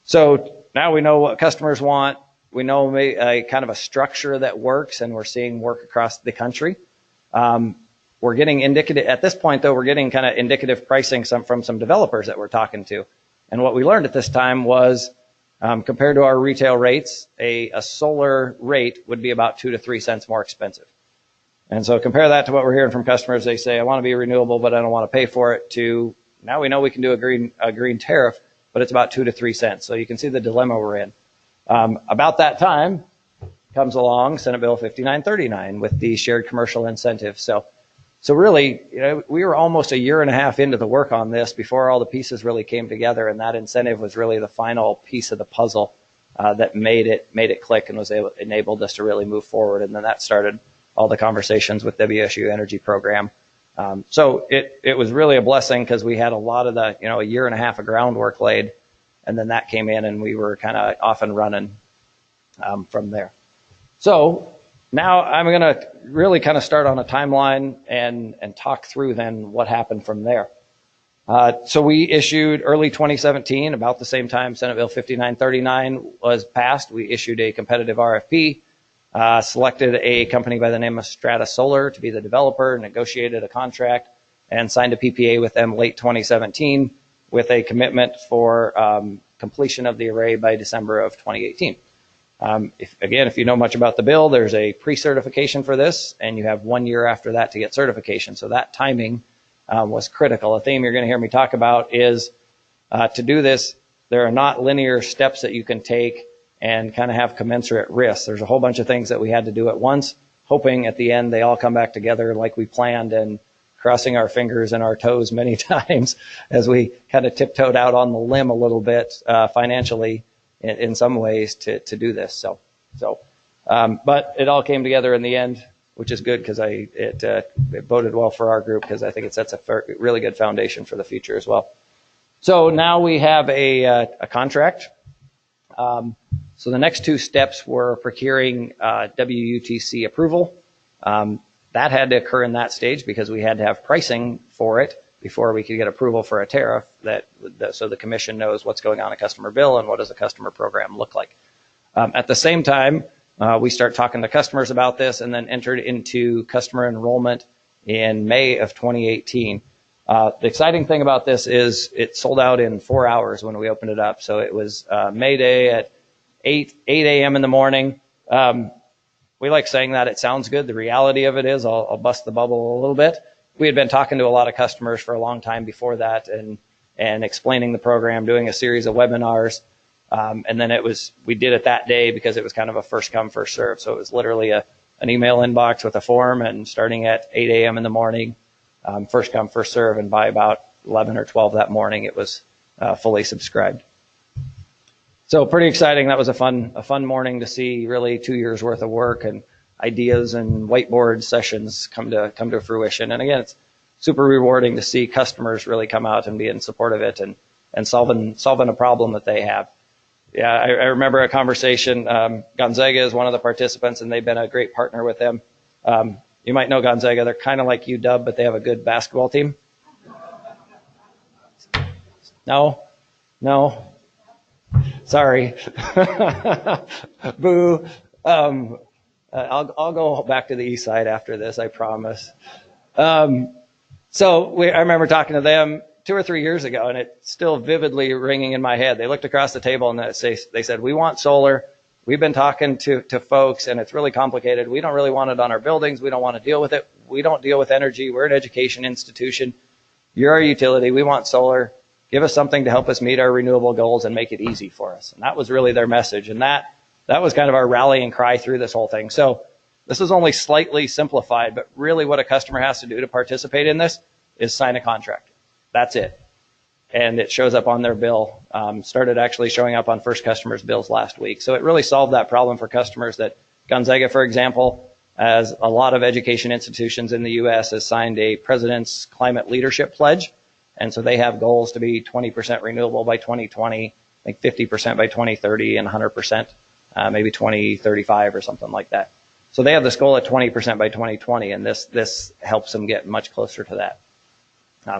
So now we know what customers want. We know a kind of a structure that works, and we're seeing work across the country. We're getting indicative, at this point though, we're getting kind of indicative pricing from some developers that we're talking to. And what we learned at this time was, compared to our retail rates, a solar rate would be about 2 to 3 cents more expensive. And so compare that to what we're hearing from customers. They say, I want to be renewable, but I don't want to pay for it, to now we know we can do a green tariff, but it's about 2 to 3 cents. So you can see the dilemma we're in. About that time comes along Senate Bill 5939 with the shared commercial incentive. So really, we were almost a year and a half into the work on this before all the pieces really came together, and that incentive was really the final piece of the puzzle that made it click and enabled us to really move forward. And then that started all the conversations with WSU Energy Program. So it was really a blessing because we had a lot of the, a year and a half of groundwork laid, and then that came in and we were kind of off and running from there. So now I'm going to really kind of start on a timeline and talk through then what happened from there. So we issued early 2017, about the same time Senate Bill 5939 was passed. We issued a competitive RFP, selected a company by the name of Strata Solar to be the developer, negotiated a contract, and signed a PPA with them late 2017 with a commitment for completion of the array by December of 2018. If you know much about the bill, there's a pre-certification for this, and you have 1 year after that to get certification. So that timing was critical. A theme you're going to hear me talk about is to do this, there are not linear steps that you can take and kind of have commensurate risks. There's a whole bunch of things that we had to do at once, hoping at the end they all come back together like we planned, and crossing our fingers and our toes many times as we kind of tiptoed out on the limb a little bit financially in some ways to do this. But it all came together in the end, which is good because it boded well for our group, because I think it sets a really good foundation for the future as well. So now we have a contract. So the next two steps were procuring WUTC approval. That had to occur in that stage because we had to have pricing for it before we could get approval for a tariff, so the commission knows what's going on in a customer bill and what does a customer program look like. At the same time, we start talking to customers about this, and then entered into customer enrollment in May of 2018. The exciting thing about this is it sold out in 4 hours when we opened it up. So it was May Day at 8 a.m. in the morning. We like saying that. It sounds good. The reality of it is, I'll bust the bubble a little bit. We had been talking to a lot of customers for a long time before that, and explaining the program, doing a series of webinars. And then we did it that day because it was kind of a first come, first serve. So it was literally an email inbox with a form, and starting at 8 a.m. in the morning, first come, first serve. And by about 11 or 12 that morning, it was fully subscribed. So pretty exciting. That was a fun morning to see really 2 years worth of work and ideas and whiteboard sessions come to fruition. And again, it's super rewarding to see customers really come out and be in support of it and solving a problem that they have. Yeah, I remember a conversation. Gonzaga is one of the participants, and they've been a great partner with them. You might know Gonzaga. They're kind of like UW, but they have a good basketball team. No? Sorry. Boo. I'll go back to the east side after this, I promise. I remember talking to them 2 or 3 years ago, and it's still vividly ringing in my head. They looked across the table and they said, we want solar. We've been talking to folks, and it's really complicated. We don't really want it on our buildings. We don't want to deal with it. We don't deal with energy. We're an education institution. You're our utility. We want solar. Give us something to help us meet our renewable goals and make it easy for us. And that was really their message. And that was kind of our rallying cry through this whole thing. So this is only slightly simplified, but really what a customer has to do to participate in this is sign a contract. That's it. And it shows up on their bill. Started actually showing up on first customers' bills last week. So it really solved that problem for customers that Gonzaga, for example, as a lot of education institutions in the U.S., has signed a President's Climate Leadership Pledge. And so they have goals to be 20% renewable by 2020, I think 50% by 2030, and 100% maybe 2035 or something like that. So they have this goal at 20% by 2020, and this helps them get much closer to that.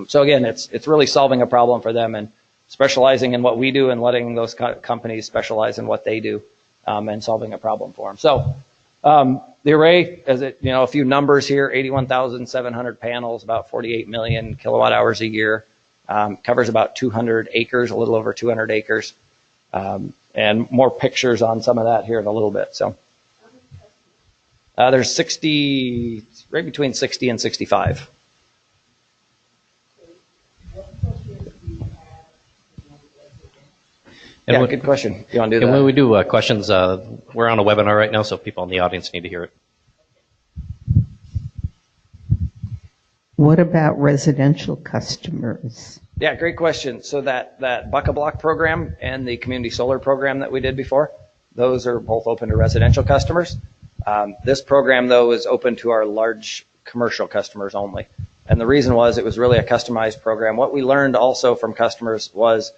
So again, it's really solving a problem for them and specializing in what we do and letting those companies specialize in what they do and solving a problem for them. So the array, a few numbers here: 81,700 panels, about 48 million kilowatt hours a year, covers about 200 acres, a little over 200 acres, and more pictures on some of that here in a little bit. So there's 60, right between 60 and 65. And yeah, good question. You want to do that? And when we do questions, we're on a webinar right now, so people in the audience need to hear it. What about residential customers? Yeah, great question. So that Buck-a-Block program and the community solar program that we did before, those are both open to residential customers. This program, though, is open to our large commercial customers only. And the reason was it was really a customized program. What we learned also from customers was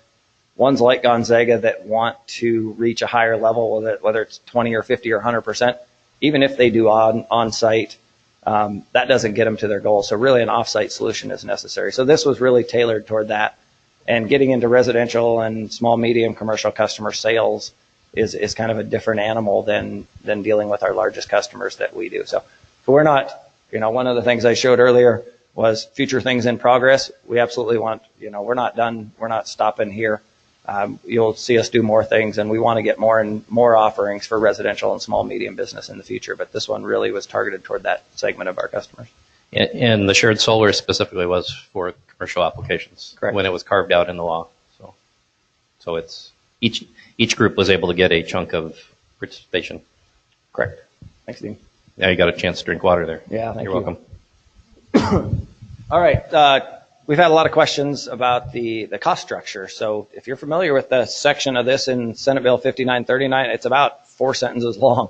ones like Gonzaga that want to reach a higher level, whether it's 20 or 50 or 100%, even if they do on-site, that doesn't get them to their goal. So really an off-site solution is necessary. So this was really tailored toward that. And getting into residential and small, medium commercial customer sales is kind of a different animal than dealing with our largest customers that we do. So we're not, one of the things I showed earlier was future things in progress. We absolutely want, we're not done. We're not stopping here. You'll see us do more things, and we want to get more and more offerings for residential and small, medium business in the future. But this one really was targeted toward that segment of our customers. And the shared solar specifically was for commercial applications. Correct. When it was carved out in the law. So it's each group was able to get a chunk of participation. Correct. Thanks, Dean. Yeah, you got a chance to drink water there. Yeah, thank you. You're welcome. All right. We've had a lot of questions about the cost structure. So if you're familiar with the section of this in Senate Bill 5939, it's about 4 sentences long.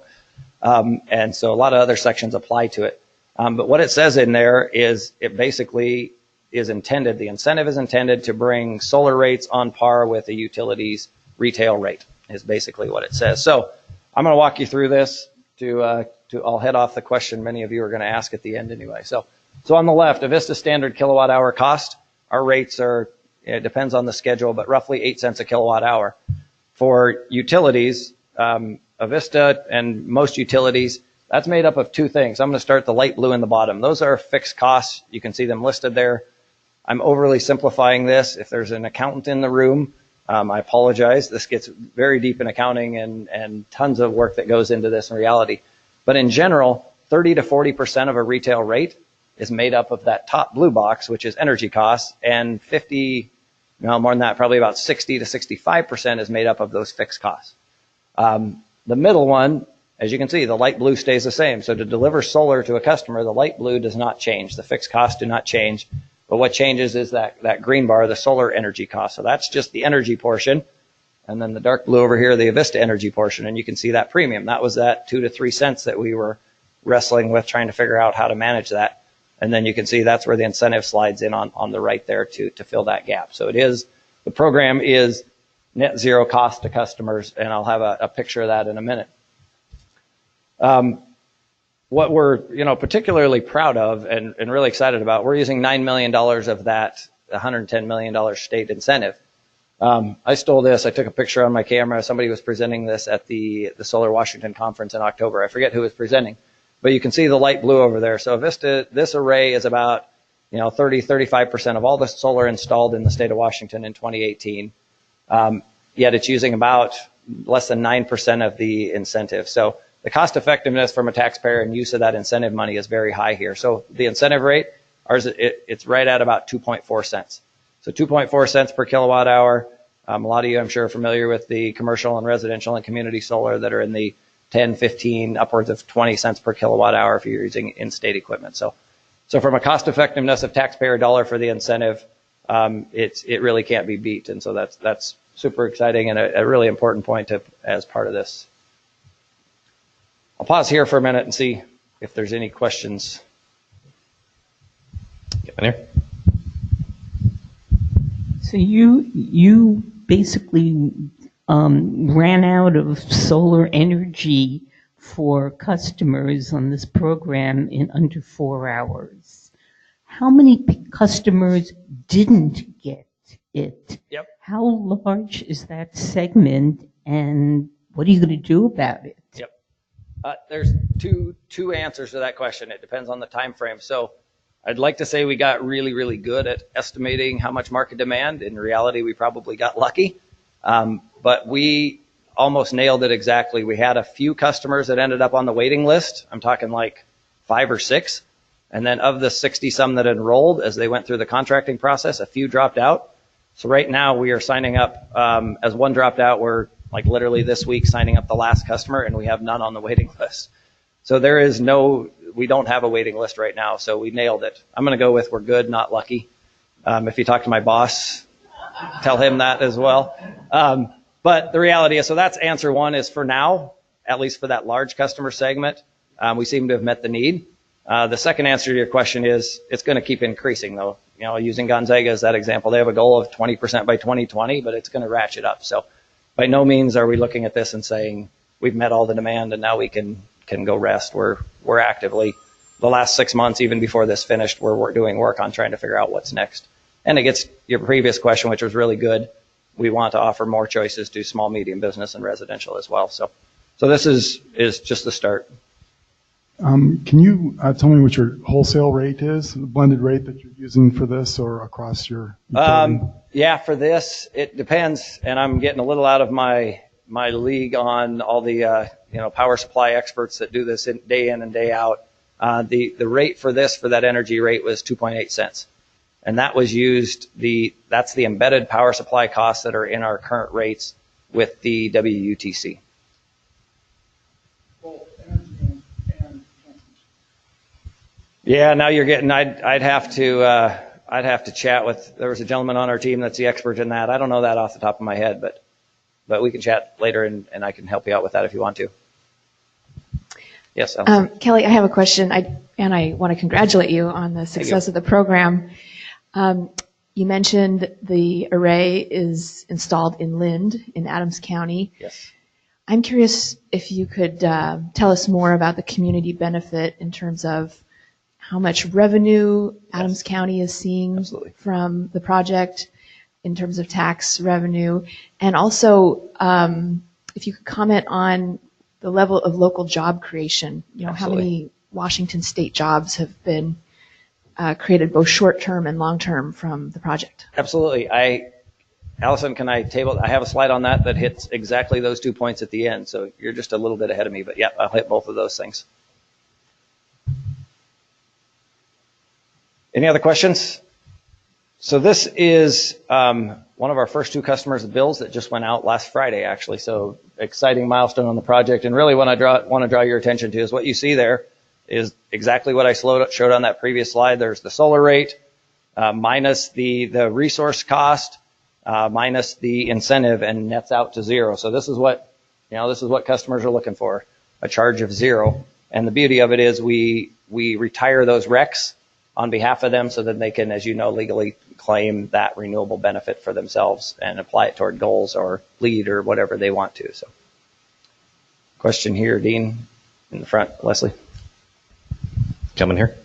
And so a lot of other sections apply to it. But what it says in there is it basically is intended, the incentive is intended to bring solar rates on par with the utilities retail rate is basically what it says. So I'm going to walk you through this I'll head off the question many of you are going to ask at the end anyway. So on the left, Avista standard kilowatt hour cost, our rates are, it depends on the schedule, but roughly 8 cents a kilowatt hour. For utilities, Avista and most utilities, that's made up of two things. I'm going to start the light blue in the bottom. Those are fixed costs. You can see them listed there. I'm overly simplifying this. If there's an accountant in the room, I apologize. This gets very deep in accounting and tons of work that goes into this in reality. But in general, 30 to 40% of a retail rate is made up of that top blue box, which is energy costs, and more than that, probably about 60 to 65% is made up of those fixed costs. The middle one, as you can see, the light blue stays the same. So to deliver solar to a customer, the light blue does not change. The fixed costs do not change. But what changes is that green bar, the solar energy cost. So that's just the energy portion. And then the dark blue over here, the Avista energy portion. And you can see that premium. That was that 2 to 3 cents that we were wrestling with, trying to figure out how to manage that. And then you can see that's where the incentive slides in on the right there to fill that gap. So the program is net zero cost to customers, and I'll have a picture of that in a minute. What we're particularly proud of and really excited about, we're using $9 million of that $110 million state incentive. I stole this. I took a picture on my camera. Somebody was presenting this at the Solar Washington conference in October. I forget who was presenting, but you can see the light blue over there. So Avista, this array is about 30-35% of all the solar installed in the state of Washington in 2018. Yet it's using about less than 9% of the incentive. So the cost effectiveness from a taxpayer and use of that incentive money is very high here. So the incentive rate, ours, it's right at about 2.4 cents. So 2.4 cents per kilowatt hour. A lot of you, I'm sure, are familiar with the commercial and residential and community solar that are in the 10, 15, upwards of 20 cents per kilowatt hour if you're using in-state equipment. So from a cost effectiveness of taxpayer dollar for the incentive, it really can't be beat. And so that's super exciting and a really important point as part of this. I'll pause here for a minute and see if there's any questions. Get in there. So you basically ran out of solar energy for customers on this program in under 4 hours. How many customers didn't get it? Yep. How large is that segment, and what are you going to do about it? Yep. There's two answers to that question. It depends on the time frame. So I'd like to say we got really, really good at estimating how much market demand. In reality, we probably got lucky, but we almost nailed it exactly. We had a few customers that ended up on the waiting list. I'm talking like 5 or 6. And then of the 60 some that enrolled as they went through the contracting process, a few dropped out. So right now we are signing up, as one dropped out, we're like literally this week signing up the last customer, and we have none on the waiting list. So we don't have a waiting list right now, so we nailed it. I'm going to go with we're good, not lucky. If you talk to my boss, tell him that as well. But the reality is, so that's answer one is for now, at least for that large customer segment, we seem to have met the need. The second answer to your question is it's going to keep increasing though. Using Gonzaga as that example, they have a goal of 20% by 2020, but it's going to ratchet up. So by no means are we looking at this and saying we've met all the demand and now we can go rest. We're actively, the last 6 months, even before this finished, we're doing work on trying to figure out what's next. And it gets your previous question, which was really good. We want to offer more choices to small, medium business and residential as well. So this is just the start. Can you tell me what your wholesale rate is, the blended rate that you're using for this or across your utility? Yeah, for this, it depends. And I'm getting a little out of my league on all the power supply experts that do this day in and day out. The rate for this, for that energy rate, was 2.8 cents. And that was that's the embedded power supply costs that are in our current rates with the WUTC. Yeah, now you're getting, I'd have to chat with, there was a gentleman on our team that's the expert in that. I don't know that off the top of my head, but we can chat later and I can help you out with that if you want to. Yes, Kelly, I have a question, and I want to congratulate you on the success of the program. You mentioned the array is installed in Lind in Adams County. Yes. I'm curious if you could tell us more about the community benefit in terms of how much revenue Adams County is seeing from the project in terms of tax revenue, and also if you could comment on the level of local job creation. How many Washington state jobs have been created both short-term and long-term from the project? Absolutely. Allison, I have a slide on that hits exactly those 2 points at the end, so you're just a little bit ahead of me, but yeah, I'll hit both of those things. Any other questions? So this is one of our first 2 customers, Bills, that just went out last Friday, actually. So exciting milestone on the project. And really what I want to draw your attention to is what you see there is exactly what I showed on that previous slide. There's the solar rate minus the resource cost minus the incentive, and nets out to 0. So this is what customers are looking for, a charge of 0. And the beauty of it is we retire those RECs on behalf of them so that they can, as you know, legally claim that renewable benefit for themselves and apply it toward goals or LEED or whatever they want to. So, question here, Dean, in the front, Leslie. Coming here.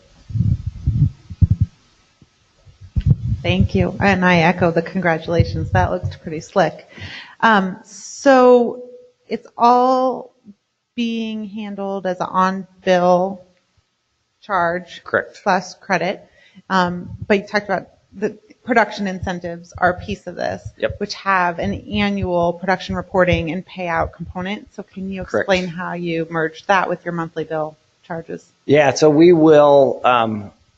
Thank you. And I echo the congratulations. That looks pretty slick. So it's all being handled as an on-bill charge. Correct. Plus credit. But you talked about the production incentives are a piece of this, yep, which have an annual production reporting and payout component. So can you explain Correct. how you merged that with your monthly bill charges? Yeah, so we will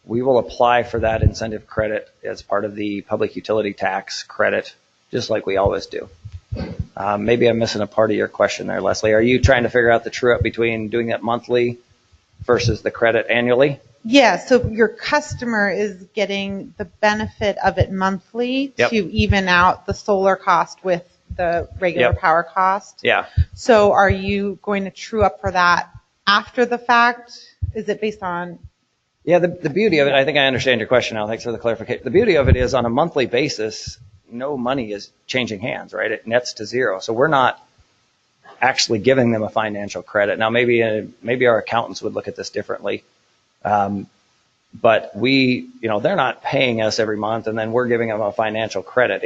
apply for that incentive credit as part of the public utility tax credit, just like we always do. Maybe I'm missing a part of your question there, Leslie. Are you trying to figure out the true up between doing it monthly versus the credit annually? Yeah, so your customer is getting the benefit of it monthly, yep, to even out the solar cost with the regular, yep, power cost. Yeah. So are you going to true up for that after the fact? Is it based on? Yeah, the beauty of it, I think I understand your question now. Thanks for the clarification. The beauty of it is on a monthly basis, no money is changing hands, right? It nets to zero. So we're not actually giving them a financial credit. Now, maybe our accountants would look at this differently. But they're not paying us every month and then we're giving them a financial credit.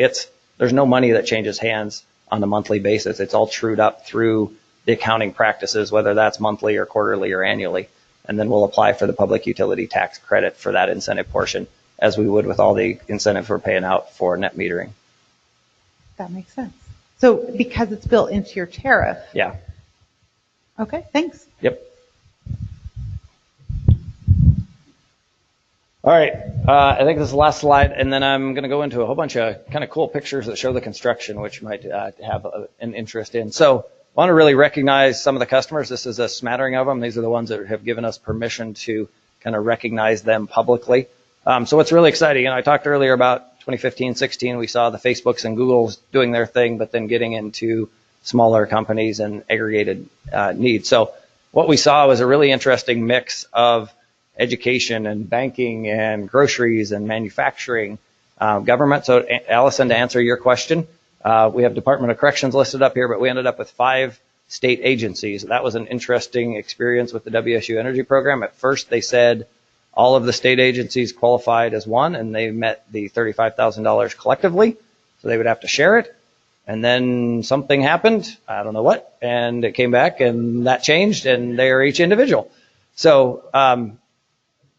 There's no money that changes hands on a monthly basis. It's all trued up through the accounting practices, whether that's monthly or quarterly or annually. And then we'll apply for the public utility tax credit for that incentive portion, as we would with all the incentives we're paying out for net metering. That makes sense. So because it's built into your tariff. Yeah. Okay, thanks. Yep. All right, I think this is the last slide, and then I'm going to go into a whole bunch of kind of cool pictures that show the construction, which you might have an interest in. So I want to really recognize some of the customers. This is a smattering of them. These are the ones that have given us permission to kind of recognize them publicly. So what's really exciting, and I talked earlier about 2015, 16, we saw the Facebooks and Googles doing their thing, but then getting into smaller companies and aggregated needs. So what we saw was a really interesting mix of education and banking and groceries and manufacturing, government. So Allison, to answer your question, we have Department of Corrections listed up here, but we ended up with 5 state agencies. That was an interesting experience with the WSU Energy Program. At first they said all of the state agencies qualified as one and they met the $35,000 collectively, so they would have to share it. And then something happened, I don't know what, and it came back and that changed and they are each individual. So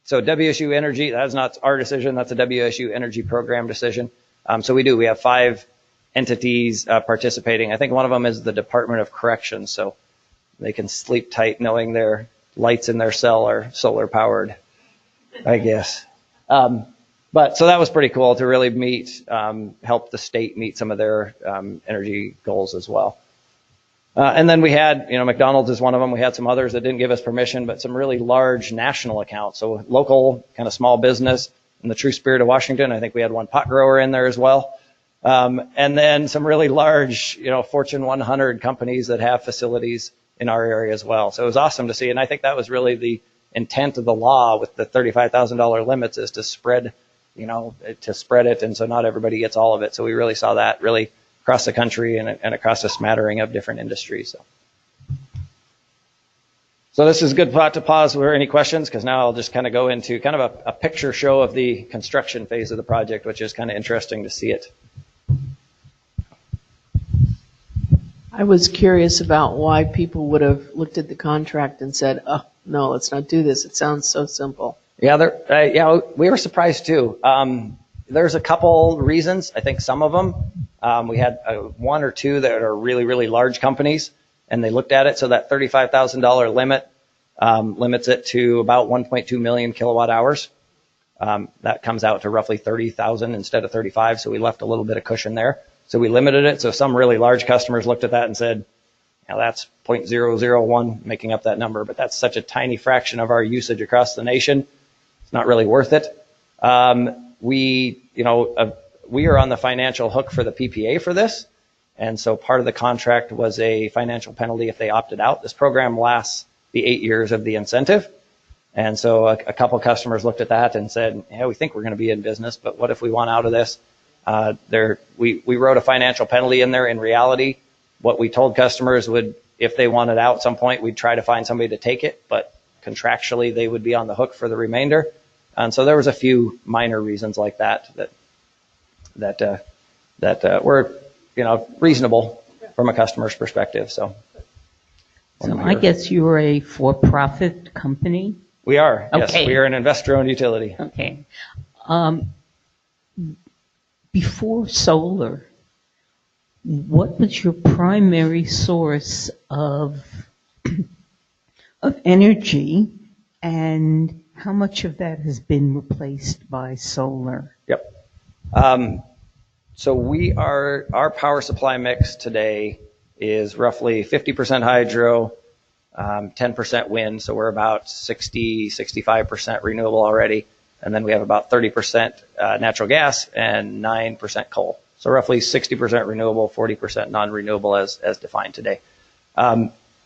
WSU Energy, that's not our decision, that's a WSU Energy Program decision. So we have 5 entities participating. I think one of them is the Department of Corrections, so they can sleep tight knowing their lights in their cell are solar powered, I guess. But so that was pretty cool to really help the state meet some of their energy goals as well. And then we had, McDonald's is one of them. We had some others that didn't give us permission, but some really large national accounts. So local, kind of small business in the true spirit of Washington. I think we had one pot grower in there as well. And then some really large, Fortune 100 companies that have facilities in our area as well. So it was awesome to see. And I think that was really the intent of the law with the $35,000 limits is to spread, it. And so not everybody gets all of it. So we really saw that really across the country and across a smattering of different industries. So this is a good spot to pause for any questions, because now I'll just kind of go into kind of a picture show of the construction phase of the project, which is kind of interesting to see it. I was curious about why people would have looked at the contract and said, oh, no, let's not do this. It sounds so simple. Yeah, we were surprised too. There's a couple reasons. I think some of them, we had 1 or 2 that are really, really large companies, and they looked at it. So that $35,000 limit limits it to about 1.2 million kilowatt hours. That comes out to roughly 30,000 instead of 35. So we left a little bit of cushion there. So we limited it. So some really large customers looked at that and said, that's 0.001, making up that number, but that's such a tiny fraction of our usage across the nation. It's not really worth it. We are on the financial hook for the PPA for this. And so part of the contract was a financial penalty if they opted out. This program lasts the 8 years of the incentive. And so a couple customers looked at that and said, yeah, we think we're going to be in business, but what if we want out of this? We wrote a financial penalty in there. In reality, what we told customers would, if they wanted out at some point, we'd try to find somebody to take it, but contractually they would be on the hook for the remainder. And so there was a few minor reasons like that were, reasonable from a customer's perspective. So I guess you're a for-profit company? We are. Okay. Yes, we are an investor-owned utility. Okay. Before solar, what was your primary source of energy, and how much of that has been replaced by solar? Yep. So our power supply mix today is roughly 50% hydro, 10% wind. So we're about 65% renewable already. And then we have about 30% natural gas and 9% coal. So roughly 60% renewable, 40% non-renewable as defined today.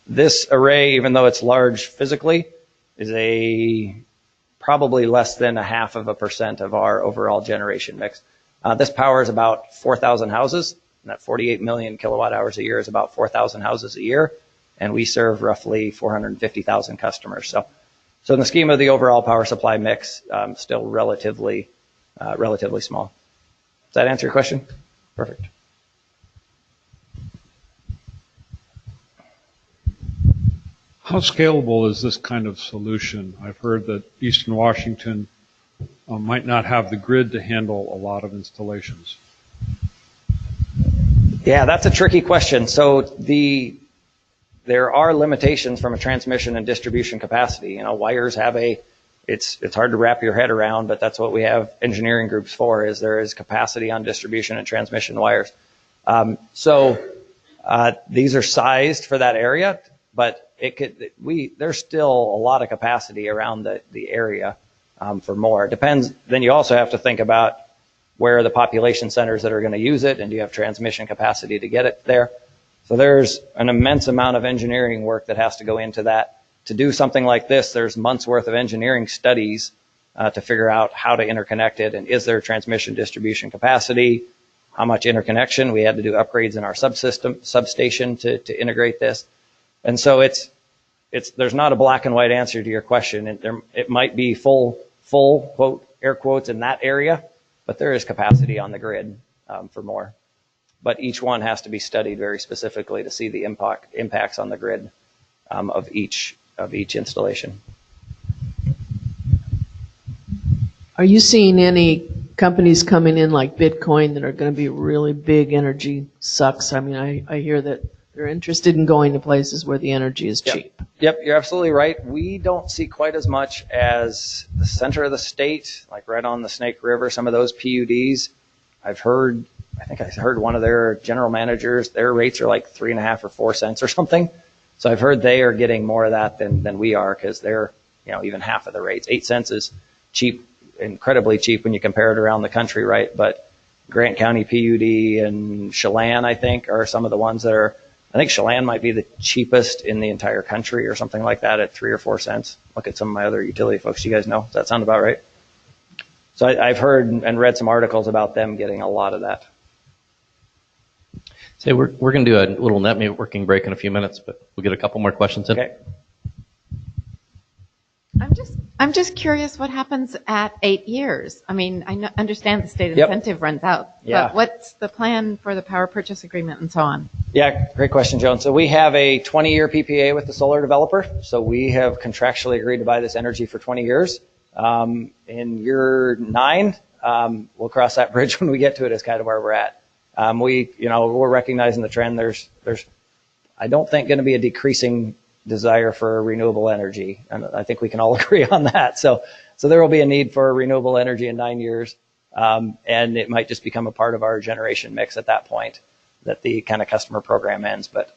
This array, even though it's large physically, is probably less than 0.5% of our overall generation mix. This powers about 4,000 houses, and that 48 million kilowatt hours a year is about 4,000 houses a year, and we serve roughly 450,000 customers. So in the scheme of the overall power supply mix, still relatively small. Does that answer your question? Perfect. How scalable is this kind of solution? I've heard that Eastern Washington might not have the grid to handle a lot of installations. Yeah, that's a tricky question. So there are limitations from a transmission and distribution capacity. Wires have it's hard to wrap your head around, but that's what we have engineering groups for, is there is capacity on distribution and transmission wires. These are sized for that area, but there's still a lot of capacity around the area for more. It depends. Then you also have to think about where are the population centers that are going to use it, and do you have transmission capacity to get it there? So there's an immense amount of engineering work that has to go into that. To do something like this, there's months worth of engineering studies to figure out how to interconnect it, and is there transmission distribution capacity, how much interconnection. We had to do upgrades in our substation to integrate this. And so there's not a black and white answer to your question. It might be full quote, air quotes, in that area, but there is capacity on the grid for more. But each one has to be studied very specifically to see the impacts on the grid of each installation. Are you seeing any companies coming in like Bitcoin that are going to be really big energy sucks? I mean, I hear that they're interested in going to places where the energy is cheap. Yep, you're absolutely right. We don't see quite as much as the center of the state, like right on the Snake River, some of those PUDs. I think I heard one of their general managers, their rates are like 3.5 or 4 cents or something. So I've heard they are getting more of that than we are, because they're, even half of the rates. 8 cents is cheap, incredibly cheap when you compare it around the country, right? But Grant County PUD and Chelan, I think, are some of the ones that are, I think Chelan might be the cheapest in the entire country or something like that at 3 or 4 cents. Look at some of my other utility folks. You guys know? Does that sound about right? So I've heard and read some articles about them getting a lot of that. So we're going to do a little networking break in a few minutes, but we'll get a couple more questions in. Okay. I'm just curious what happens at 8 years. I mean, I understand the state incentive runs out, but what's the plan for the power purchase agreement and so on? Yeah, great question, Joan. So we have a 20-year PPA with the solar developer. So we have contractually agreed to buy this energy for 20 years. In year 9, we'll cross that bridge when we get to it, is kind of where we're at. We're recognizing the trend. There's I don't think going to be a decreasing desire for renewable energy, and I think we can all agree on that. So there will be a need for renewable energy in 9 years, and it might just become a part of our generation mix at that point that the kind of customer program ends. But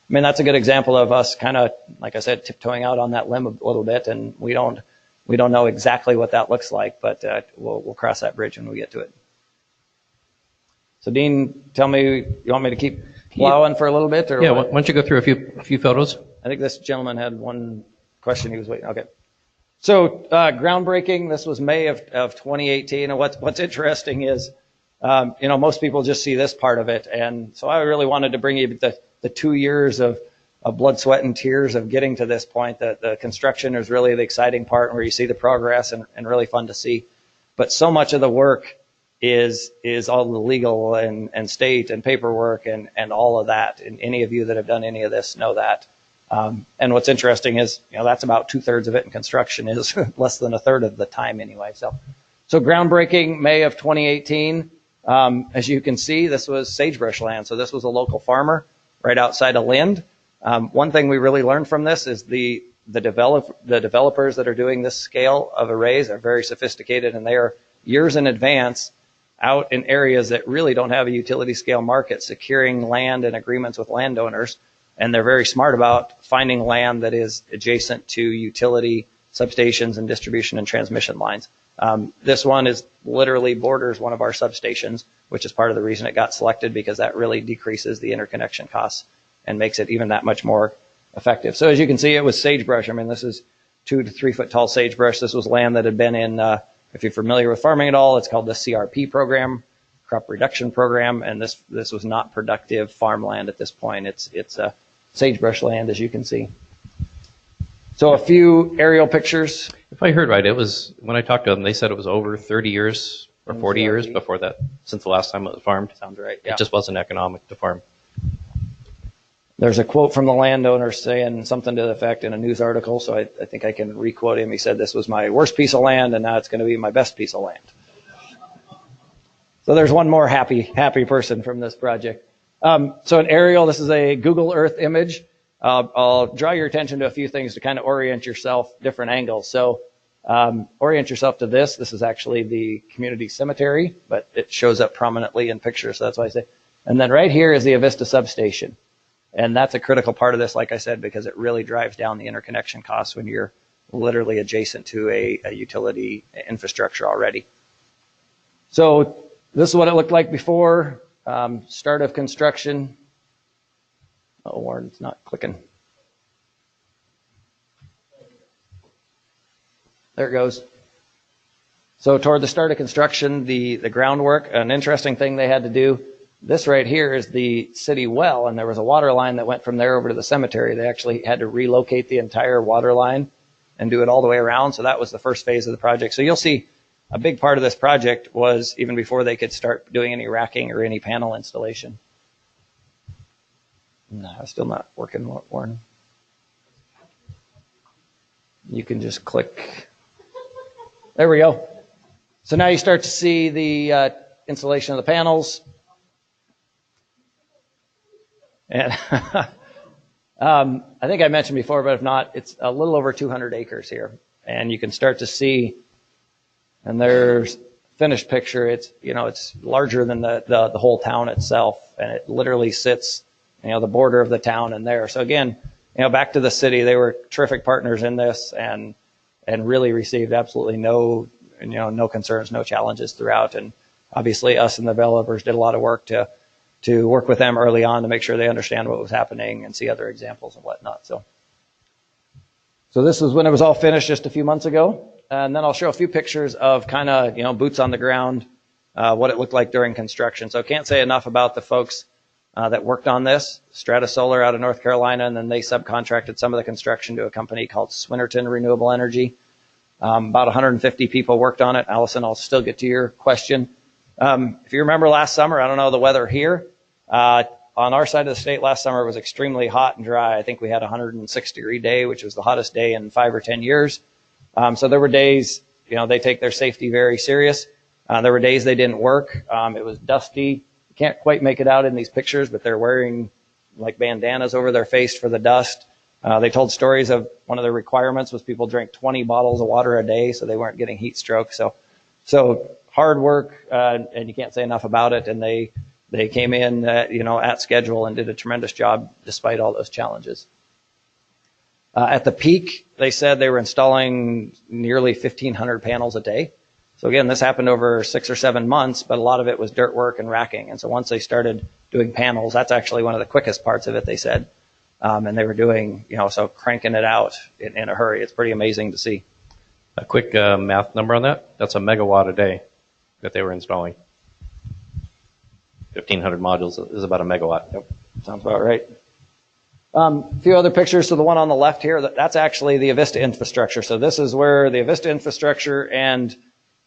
that's a good example of us kind of, like I said, tiptoeing out on that limb a little bit, and we don't know exactly what that looks like, but we'll cross that bridge when we get to it. So Dean, tell me, you want me to keep plowing for a little bit? Or yeah, why don't you go through a few photos? I think this gentleman had one question he was waiting. Okay. So groundbreaking, this was May of 2018. And what's interesting is, most people just see this part of it. And so I really wanted to bring you the 2 years of blood, sweat, and tears of getting to this point. The construction is really the exciting part where you see the progress and really fun to see. But so much of the work is all the legal and state and paperwork and all of that. And any of you that have done any of this know that. And what's interesting is, that's about 2/3 of it, and construction is less than 1/3 of the time anyway. So groundbreaking, May of 2018. As you can see, this was sagebrush land. So this was a local farmer right outside of Lind. One thing we really learned from this is the developers that are doing this scale of arrays are very sophisticated, and they are years in advance out in areas that really don't have a utility scale market, securing land and agreements with landowners. And they're very smart about finding land that is adjacent to utility substations and distribution and transmission lines. This one is literally borders one of our substations, which is part of the reason it got selected, because that really decreases the interconnection costs and makes it even that much more effective. So as you can see, it was sagebrush. I mean, this is 2 to 3 foot tall sagebrush. This was land that had been in, if you're familiar with farming at all, it's called the CRP program, crop reduction program. And this was not productive farmland at this point. It's sagebrush land, as you can see. So a few aerial pictures. If I heard right, it was, when I talked to them, they said it was over 30 years or 40 years before that, since the last time it was farmed. Sounds right, yeah. It just wasn't economic to farm. There's a quote from the landowner saying something to the effect in a news article, so I think I can re-quote him. He said, "This was my worst piece of land, and now it's going to be my best piece of land." So there's one more happy person from this project. So an aerial, this is a Google Earth image. I'll draw your attention to a few things to kind of orient yourself, different angles. So orient yourself to this. This is actually the community cemetery, but it shows up prominently in pictures, so that's why I say. And then right here is the Avista substation. And that's a critical part of this, like I said, because it really drives down the interconnection costs when you're literally adjacent to a utility infrastructure already. So this is what it looked like before start of construction. Oh, Warren, it's not clicking. There it goes. So toward the start of construction, the groundwork, an interesting thing they had to do, this right here is the city well, and there was a water line that went from there over to the cemetery. They actually had to relocate the entire water line and do it all the way around. So that was the first phase of the project. So you'll see a big part of this project was even before they could start doing any racking or any panel installation. No, it's still not working, Warren. You can just click. There we go. So now you start to see the installation of the panels. And I think I mentioned before, but if not, it's a little over 200 acres here. And you can start to see, and there's finished picture. It's, it's larger than the whole town itself. And it literally sits, the border of the town and there. So again, back to the city, they were terrific partners in this and really received absolutely no concerns, no challenges throughout. And obviously us and the developers did a lot of work to work with them early on to make sure they understand what was happening and see other examples and whatnot. So this is when it was all finished just a few months ago. And then I'll show a few pictures of kind of, boots on the ground, what it looked like during construction. So I can't say enough about the folks that worked on this, Strata Solar out of North Carolina, and then they subcontracted some of the construction to a company called Swinnerton Renewable Energy. About 150 people worked on it. Allison, I'll still get to your question. If you remember last summer, I don't know the weather here, on our side of the state last summer it was extremely hot and dry. I think we had a 106-degree day, which was the hottest day in 5 or 10 years. So there were days, they take their safety very serious. There were days they didn't work. It was dusty. You can't quite make it out in these pictures, but they're wearing like bandanas over their face for the dust. They told stories of one of their requirements was people drink 20 bottles of water a day, so they weren't getting heat stroke. So hard work, and you can't say enough about it. And they came in, at schedule and did a tremendous job despite all those challenges. At the peak, they said they were installing nearly 1,500 panels a day. So again, this happened over 6 or 7 months, but a lot of it was dirt work and racking. And so once they started doing panels, that's actually one of the quickest parts of it, they said. And they were doing, so cranking it out in a hurry. It's pretty amazing to see. A quick math number on that. That's a megawatt a day that they were installing. 1,500 modules is about a megawatt. Yep, sounds about right. A few other pictures. So the one on the left here, that's actually the Avista infrastructure. So this is where the Avista infrastructure and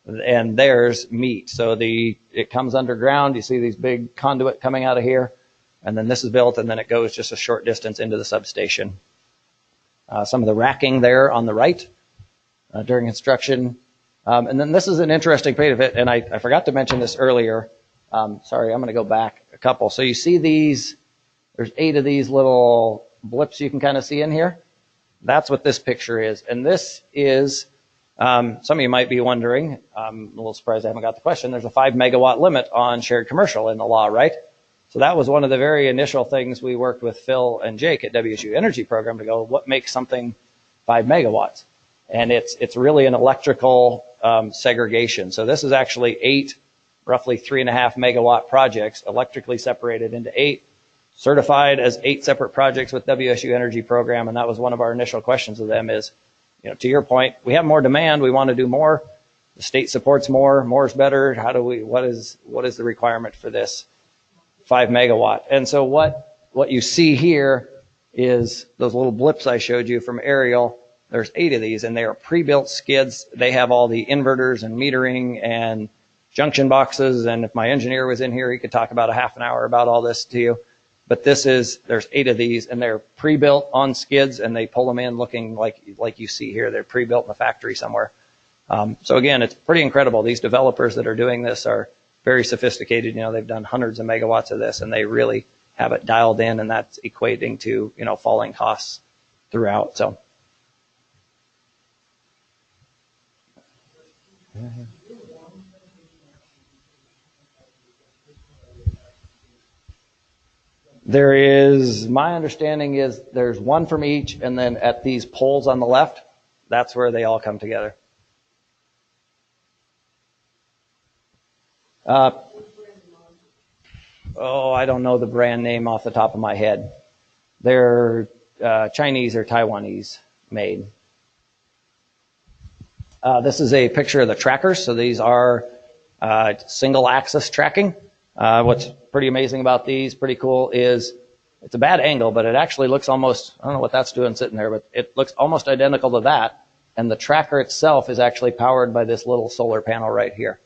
theirs meet. So it comes underground. You see these big conduit coming out of here, and then this is built, and then it goes just a short distance into the substation. Some of the racking there on the right during construction. And then this is an interesting part of it, and I forgot to mention this earlier. Sorry, I'm going to go back a couple. So you see these, there's 8 of these little blips you can kind of see in here. That's what this picture is. And this is, some of you might be wondering, I'm a little surprised I haven't got the question, there's a 5 megawatt limit on shared commercial in the law, right? So that was one of the very initial things we worked with Phil and Jake at WSU Energy Program to go, what makes something 5 megawatts? And it's really an electrical segregation. So this is actually 8, roughly 3.5 megawatt projects, electrically separated into 8, certified as 8 separate projects with WSU Energy Program. And that was one of our initial questions of them is, to your point, we have more demand, we want to do more. The state supports more is better. What is the requirement for this 5 megawatt? And so what you see here is those little blips I showed you from aerial. There's 8 of these, and they are pre-built skids. They have all the inverters and metering and junction boxes. And if my engineer was in here, he could talk about a half an hour about all this to you. But there's 8 of these, and they're pre-built on skids, and they pull them in looking like you see here. They're pre-built in the factory somewhere. So again, it's pretty incredible. These developers that are doing this are very sophisticated. They've done hundreds of megawatts of this, and they really have it dialed in, and that's equating to, falling costs throughout. So. There is, my understanding is there's one from each, and then at these poles on the left, that's where they all come together. I don't know the brand name off the top of my head. They're Chinese or Taiwanese made. This is a picture of the trackers. So these are single axis tracking. What's pretty amazing about these, pretty cool, is it's a bad angle, but it actually looks almost, I don't know what that's doing sitting there, but it looks almost identical to that. And the tracker itself is actually powered by this little solar panel right here.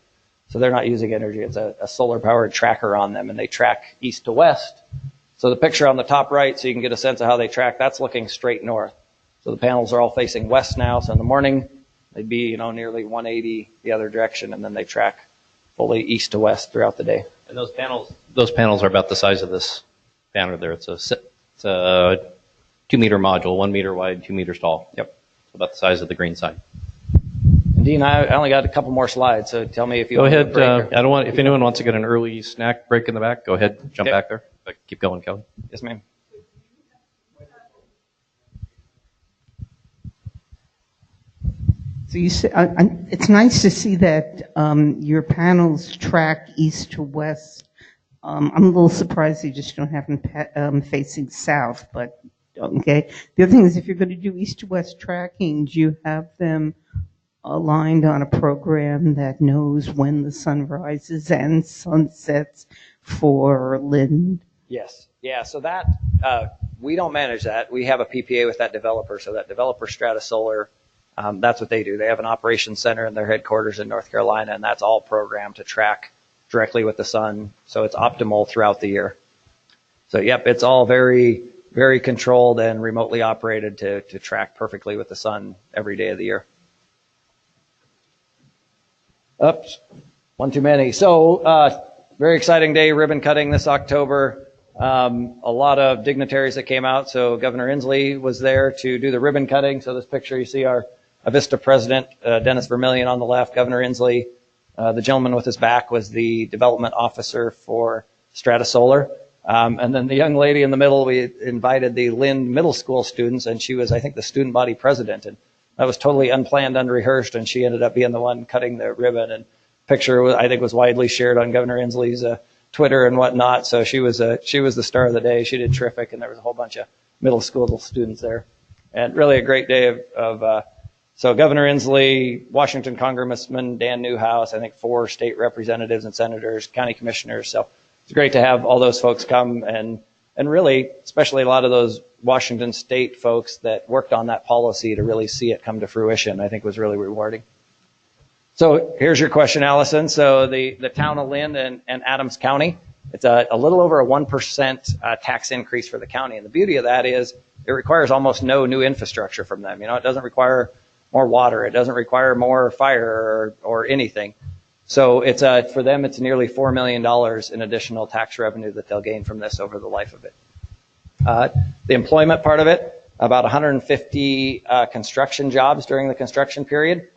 So they're not using energy. It's a solar powered tracker on them, and they track east to west. So the picture on the top right, so you can get a sense of how they track, that's looking straight north. So the panels are all facing west now. So in the morning, they'd be, nearly 180 the other direction, and then they track fully east to west throughout the day. And those panels are about the size of this banner there. It's a 2-meter module, 1 meter wide, 2 meters tall. Yep. It's about the size of the green sign. And Dean, I only got a couple more slides, so tell me if you go want ahead. to break If anyone wants to get an early snack break in the back, go ahead, jump back there. But keep going, Kelly. Yes, ma'am. So you say, it's nice to see that your panels track east to west. I'm a little surprised you just don't have them facing south, but okay. The other thing is, if you're going to do east to west tracking, do you have them aligned on a program that knows when the sun rises and sunsets for Lynn? Yes. Yeah, so that, we don't manage that. We have a PPA with that developer, so that developer, Strata Solar, that's what they do. They have an operations center in their headquarters in North Carolina, and that's all programmed to track directly with the sun. So it's optimal throughout the year. So yep, it's all very, very controlled and remotely operated to track perfectly with the sun every day of the year. Oops, one too many. So very exciting day, ribbon cutting this October. A lot of dignitaries that came out. So Governor Inslee was there to do the ribbon cutting. So this picture, you see our Avista president, Dennis Vermillion on the left, Governor Inslee. The gentleman with his back was the development officer for Strata Solar. And then the young lady in the middle, we invited the Lynn Middle School students, and she was, I think, the student body president. And that was totally unplanned, unrehearsed, and she ended up being the one cutting the ribbon. And picture, I think, was widely shared on Governor Inslee's Twitter and whatnot. So she was the star of the day. She did terrific, and there was a whole bunch of middle school students there. And really a great day of So Governor Inslee, Washington Congressman Dan Newhouse, I think 4 state representatives and senators, county commissioners. So it's great to have all those folks come and really, especially a lot of those Washington state folks that worked on that policy to really see it come to fruition, I think was really rewarding. So here's your question, Allison. So the town of Lynn and Adams County, it's a little over a 1% tax increase for the county. And the beauty of that is it requires almost no new infrastructure from them. It doesn't require more water. It doesn't require more fire or anything. So it's for them, it's nearly $4 million in additional tax revenue that they'll gain from this over the life of it. The employment part of it, about 150 construction jobs during the construction period.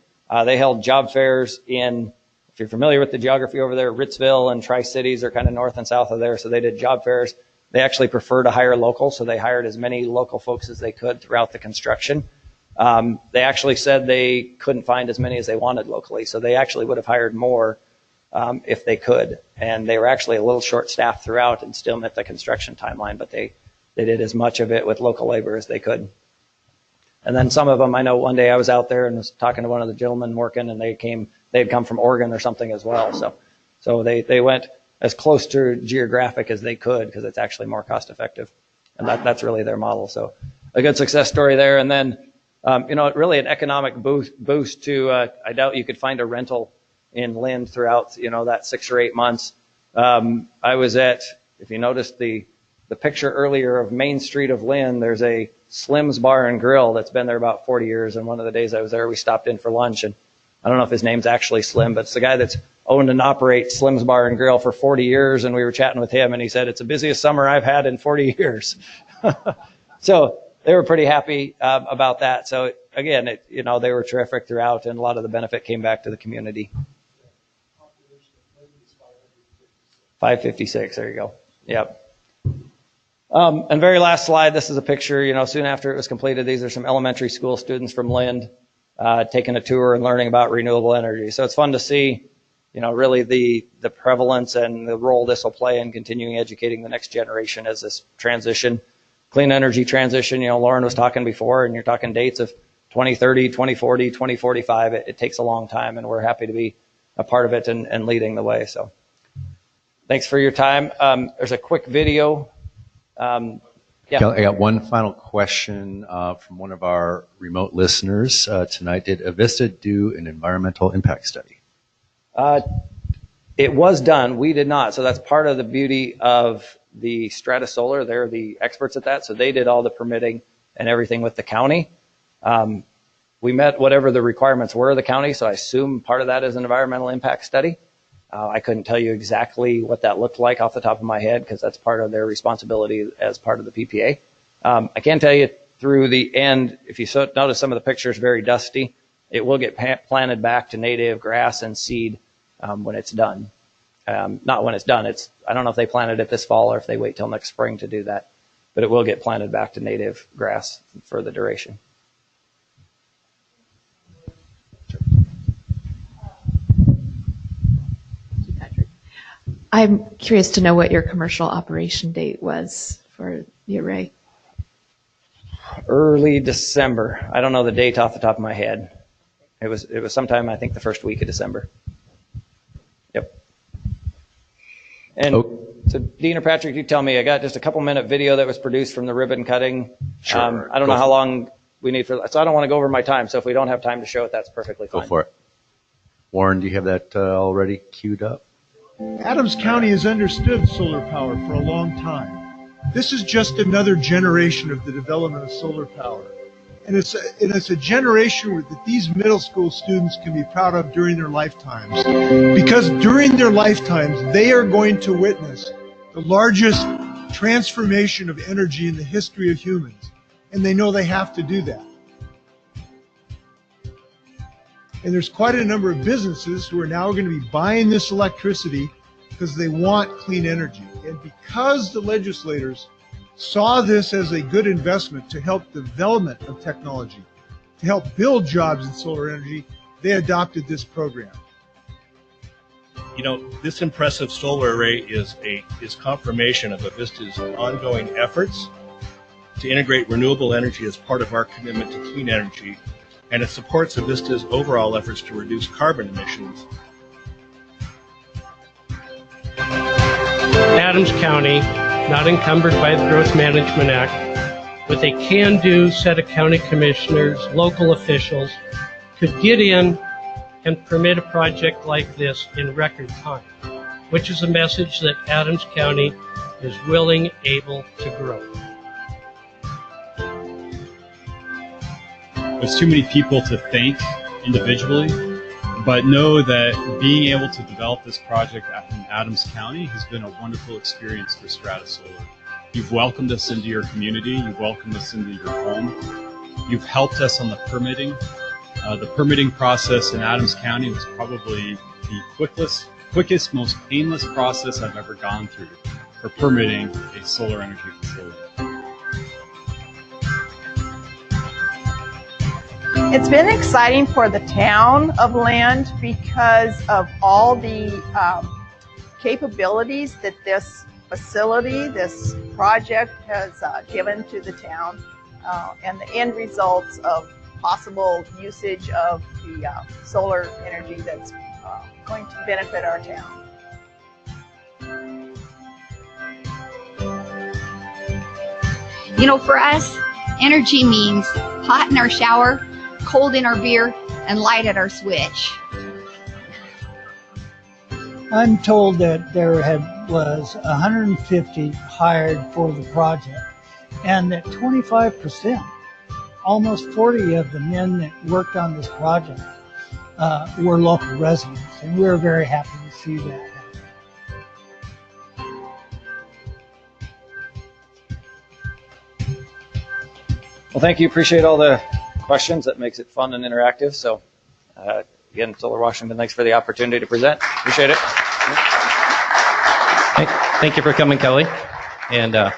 They held job fairs in, if you're familiar with the geography over there, Ritzville and Tri-Cities are kind of north and south of there. So they did job fairs. They actually prefer to hire local, so they hired as many local folks as they could throughout the construction. They actually said they couldn't find as many as they wanted locally, so they actually would have hired more if they could. And they were actually a little short-staffed throughout and still met the construction timeline, but they did as much of it with local labor as they could. And then some of them, I know one day I was out there and was talking to one of the gentlemen working, and they had come from Oregon or something as well. So they went as close to geographic as they could because it's actually more cost effective. And that's really their model. So a good success story there. And then, really an economic boost to, I doubt you could find a rental in Lynn throughout, that 6 or 8 months. I was at, if you noticed the picture earlier of Main Street of Lynn, there's a Slim's Bar and Grill that's been there about 40 years. And one of the days I was there, we stopped in for lunch, and I don't know if his name's actually Slim, but it's the guy that's owned and operates Slim's Bar and Grill for 40 years. And we were chatting with him, and he said, it's the busiest summer I've had in 40 years. So they were pretty happy about that. So again, they were terrific throughout, and a lot of the benefit came back to the community. 556, there you go. Yep. And very last slide, this is a picture, soon after it was completed. These are some elementary school students from Lind taking a tour and learning about renewable energy. So it's fun to see, really the prevalence and the role this will play in continuing educating the next generation as this transition, clean energy transition. Lauren was talking before, and you're talking dates of 2030, 2040, 2045. It takes a long time, and we're happy to be a part of it and leading the way. So thanks for your time. There's a quick video. Yeah. I got one final question from one of our remote listeners tonight. Did Avista do an environmental impact study? It was done. We did not. So that's part of the beauty of the Strata Solar. They're the experts at that. So they did all the permitting and everything with the county. We met whatever the requirements were of the county. So I assume part of that is an environmental impact study. I couldn't tell you exactly what that looked like off the top of my head because that's part of their responsibility as part of the PPA. I can tell you through the end, if you notice some of the pictures very dusty, it will get planted back to native grass and seed when it's done. Not when it's done. I don't know if they planted it this fall or if they wait till next spring to do that, but it will get planted back to native grass for the duration. I'm curious to know what your commercial operation date was for the array. Early December. I don't know the date off the top of my head. It was sometime, I think, the first week of December. Yep. And so, Dean or Patrick, you tell me. I got just a couple-minute video that was produced from the ribbon cutting. Sure. I don't know how long we need for. So I don't want to go over my time. So if we don't have time to show it, that's perfectly fine. Go for it. Warren, do you have that already queued up? Adams County has understood solar power for a long time. This is just another generation of the development of solar power. And it's a generation that these middle school students can be proud of during their lifetimes. Because during their lifetimes, they are going to witness the largest transformation of energy in the history of humans. And they know they have to do that. And there's quite a number of businesses who are now going to be buying this electricity because they want clean energy. And because the legislators saw this as a good investment to help development of technology, to help build jobs in solar energy, they adopted this program. This impressive solar array is confirmation of Avista's ongoing efforts to integrate renewable energy as part of our commitment to clean energy and it supports Avista's overall efforts to reduce carbon emissions. Adams County, not encumbered by the Growth Management Act, with a can-do set of county commissioners, local officials, could get in and permit a project like this in record time, which is a message that Adams County is willing, able to grow. There's too many people to thank individually, but know that being able to develop this project in Adams County has been a wonderful experience for Strata Solar. You've welcomed us into your community, you've welcomed us into your home, you've helped us on the permitting. The permitting process in Adams County was probably the quickest, most painless process I've ever gone through for permitting a solar energy facility. It's been exciting for the town of Lynn because of all the capabilities that this facility, this project has given to the town, and the end results of possible usage of the solar energy that's going to benefit our town. You know, for us, energy means hot in our shower, cold in our beer, and light at our switch. I'm told that there was 150 hired for the project, and that 25%, almost 40 of the men that worked on this project were local residents, and we were very happy to see that. Well, thank you. Appreciate all the questions. That makes it fun and interactive. So, again, Solar Washington, thanks for the opportunity to present. Appreciate it. Thank you for coming, Kelly. And we're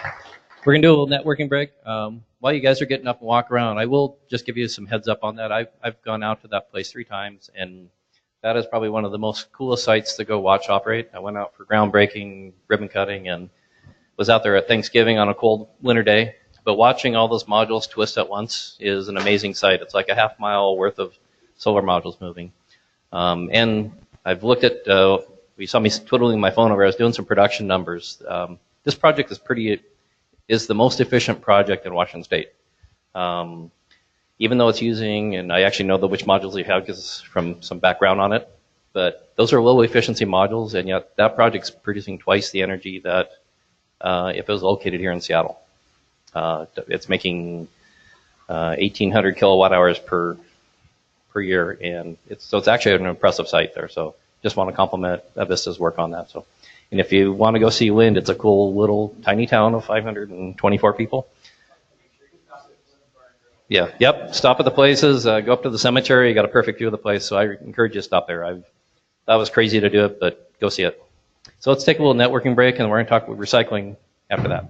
going to do a little networking break. While you guys are getting up and walk around, I will just give you some heads up on that. I've gone out to that place 3 times, and that is probably one of the most coolest sites to go watch operate. I went out for groundbreaking, ribbon cutting, and was out there at Thanksgiving on a cold winter day. But watching all those modules twist at once is an amazing sight. It's like a half-mile worth of solar modules moving. And I've looked at, you saw me twiddling my phone over, I was doing some production numbers. This project is the most efficient project in Washington State. Even though it's using, and I actually know which modules you have because from some background on it, but those are low efficiency modules, and yet that project's producing twice the energy that if it was located here in Seattle. It's making 1,800 kilowatt hours per year, and it's actually an impressive site there. So just want to compliment Avista's work on that. So, and if you want to go see wind, it's a cool little tiny town of 524 people. Yeah, yep. Stop at the places. Go up to the cemetery. You got a perfect view of the place. So I encourage you to stop there. That was crazy to do it, but go see it. So let's take a little networking break, and we're going to talk about recycling after that.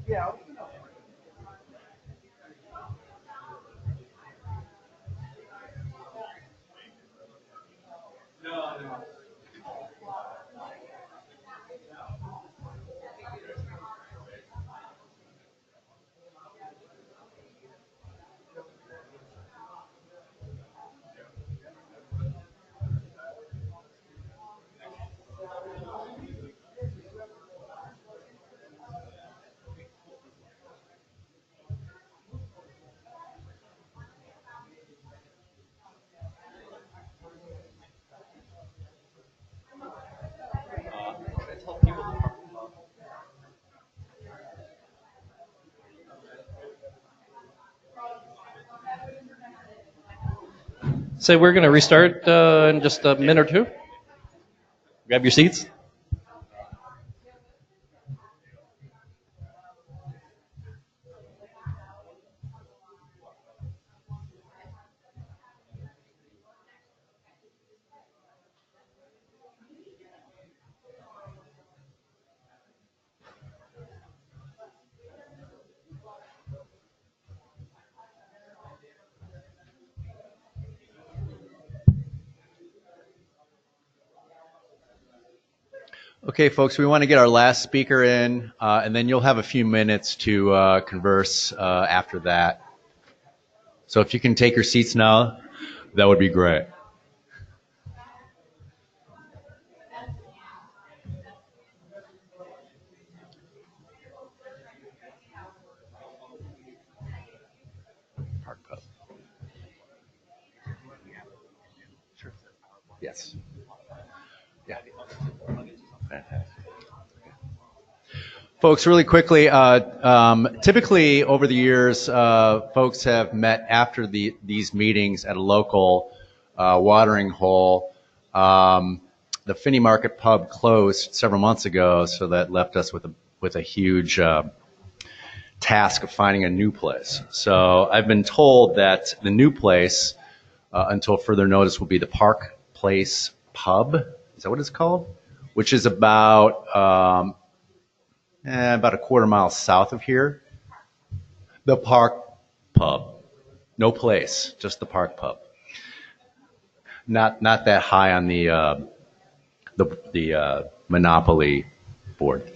Yeah. So we're going to restart in just a minute or two. Grab your seats. Okay, folks, we want to get our last speaker in, and then you'll have a few minutes to converse after that. So if you can take your seats now, that would be great. Yes. Yeah. Fantastic. Folks, really quickly, typically over the years, folks have met after these meetings at a local watering hole. The Finney Market Pub closed several months ago, so that left us with a huge task of finding a new place. So I've been told that the new place, until further notice, will be the Park Place Pub. Is that what it's called? Which is about a quarter mile south of here. The Park Pub. No place, just the Park Pub. Not that high on the Monopoly board.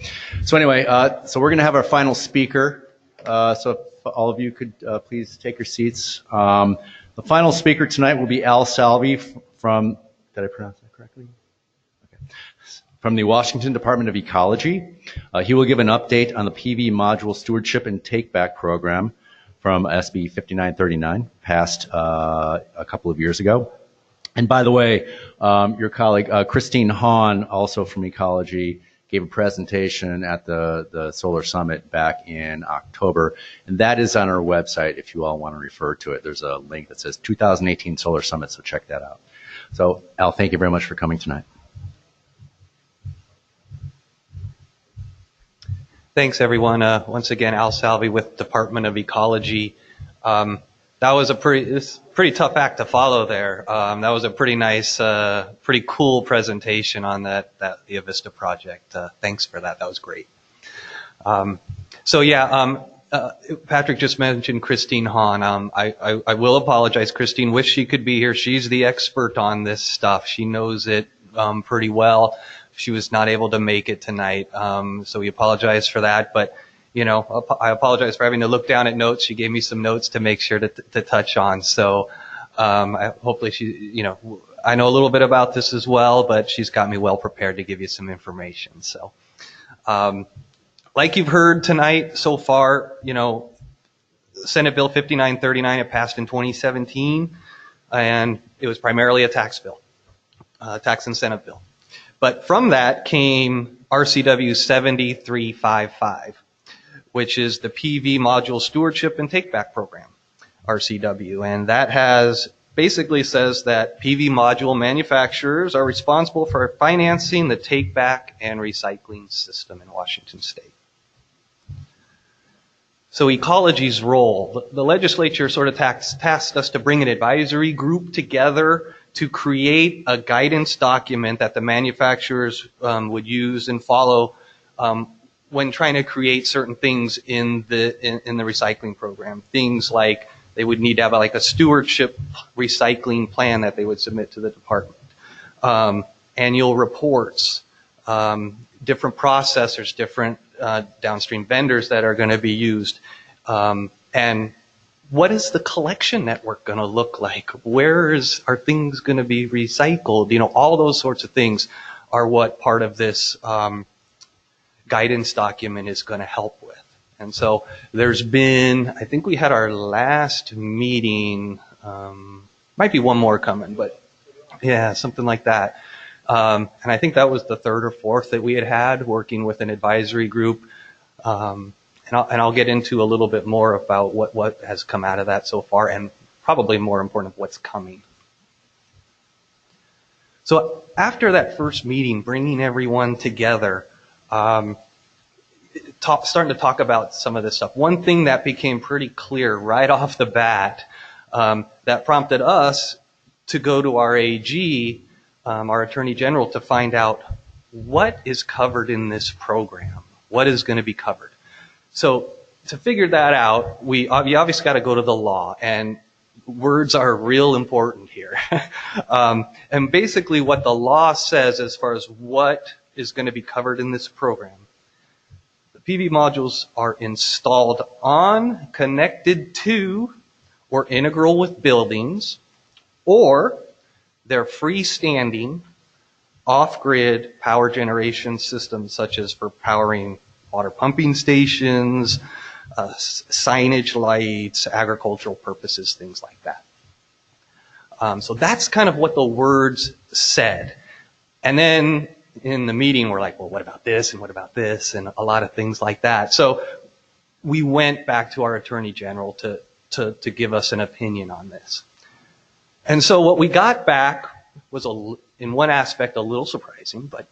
So anyway, so we're going to have our final speaker. So if all of you could please take your seats. The final speaker tonight will be Al Salvi from, did I pronounce that correctly? Okay. From the Washington Department of Ecology. He will give an update on the PV module stewardship and takeback program from SB 5939, passed a couple of years ago. And by the way, your colleague Christine Haun, also from Ecology, gave a presentation at the Solar Summit back in October, and that is on our website if you all want to refer to it. There's a link that says 2018 Solar Summit, so check that out. So, Al, thank you very much for coming tonight. Thanks, everyone. Once again, Al Salvi with Department of Ecology. That was a pretty tough act to follow there. That was a pretty nice, pretty cool presentation on the Avista project. Thanks for that. That was great. Patrick just mentioned Christine Haun. I will apologize. Christine, wish she could be here. She's the expert on this stuff. She knows it pretty well. She was not able to make it tonight, so we apologize for that. But you know, I apologize for having to look down at notes. She gave me some notes to make sure to touch on. So hopefully she, you know, I know a little bit about this as well, but she's got me well prepared to give you some information. So like you've heard tonight so far, you know, Senate Bill 5939, it passed in 2017, and it was primarily a tax bill, tax incentive bill. But from that came RCW 7355. Which is the PV Module Stewardship and Takeback Program, RCW. And that basically says that PV module manufacturers are responsible for financing the takeback and recycling system in Washington State. So Ecology's role, the legislature sort of tasked us to bring an advisory group together to create a guidance document that the manufacturers would use and follow when trying to create certain things in the recycling program. Things like they would need to have like a stewardship recycling plan that they would submit to the department. Annual reports, different processors, different downstream vendors that are going to be used, and what is the collection network going to look like? Are things going to be recycled? You know, all those sorts of things are what part of this guidance document is going to help with. And so there's been, I think we had our last meeting, might be one more coming, but yeah, something like that. And I think that was the third or fourth that we had working with an advisory group. And I'll get into a little bit more about what has come out of that so far, and probably more important, what's coming. So after that first meeting, bringing everyone together, starting to talk about some of this stuff. One thing that became pretty clear right off the bat, that prompted us to go to our AG, our Attorney General, to find out what is covered in this program. What is going to be covered? So to figure that out, you obviously got to go to the law, and words are real important here. And basically what the law says as far as what is going to be covered in this program, the PV modules are installed on, connected to, or integral with buildings, or they're freestanding, off-grid power generation systems, such as for powering water pumping stations, signage lights, agricultural purposes, things like that. So that's kind of what the words said. And then in the meeting, we're like, well, what about this and what about this, and a lot of things like that. So we went back to our Attorney General to give us an opinion on this. And so what we got back was, in one aspect, a little surprising, but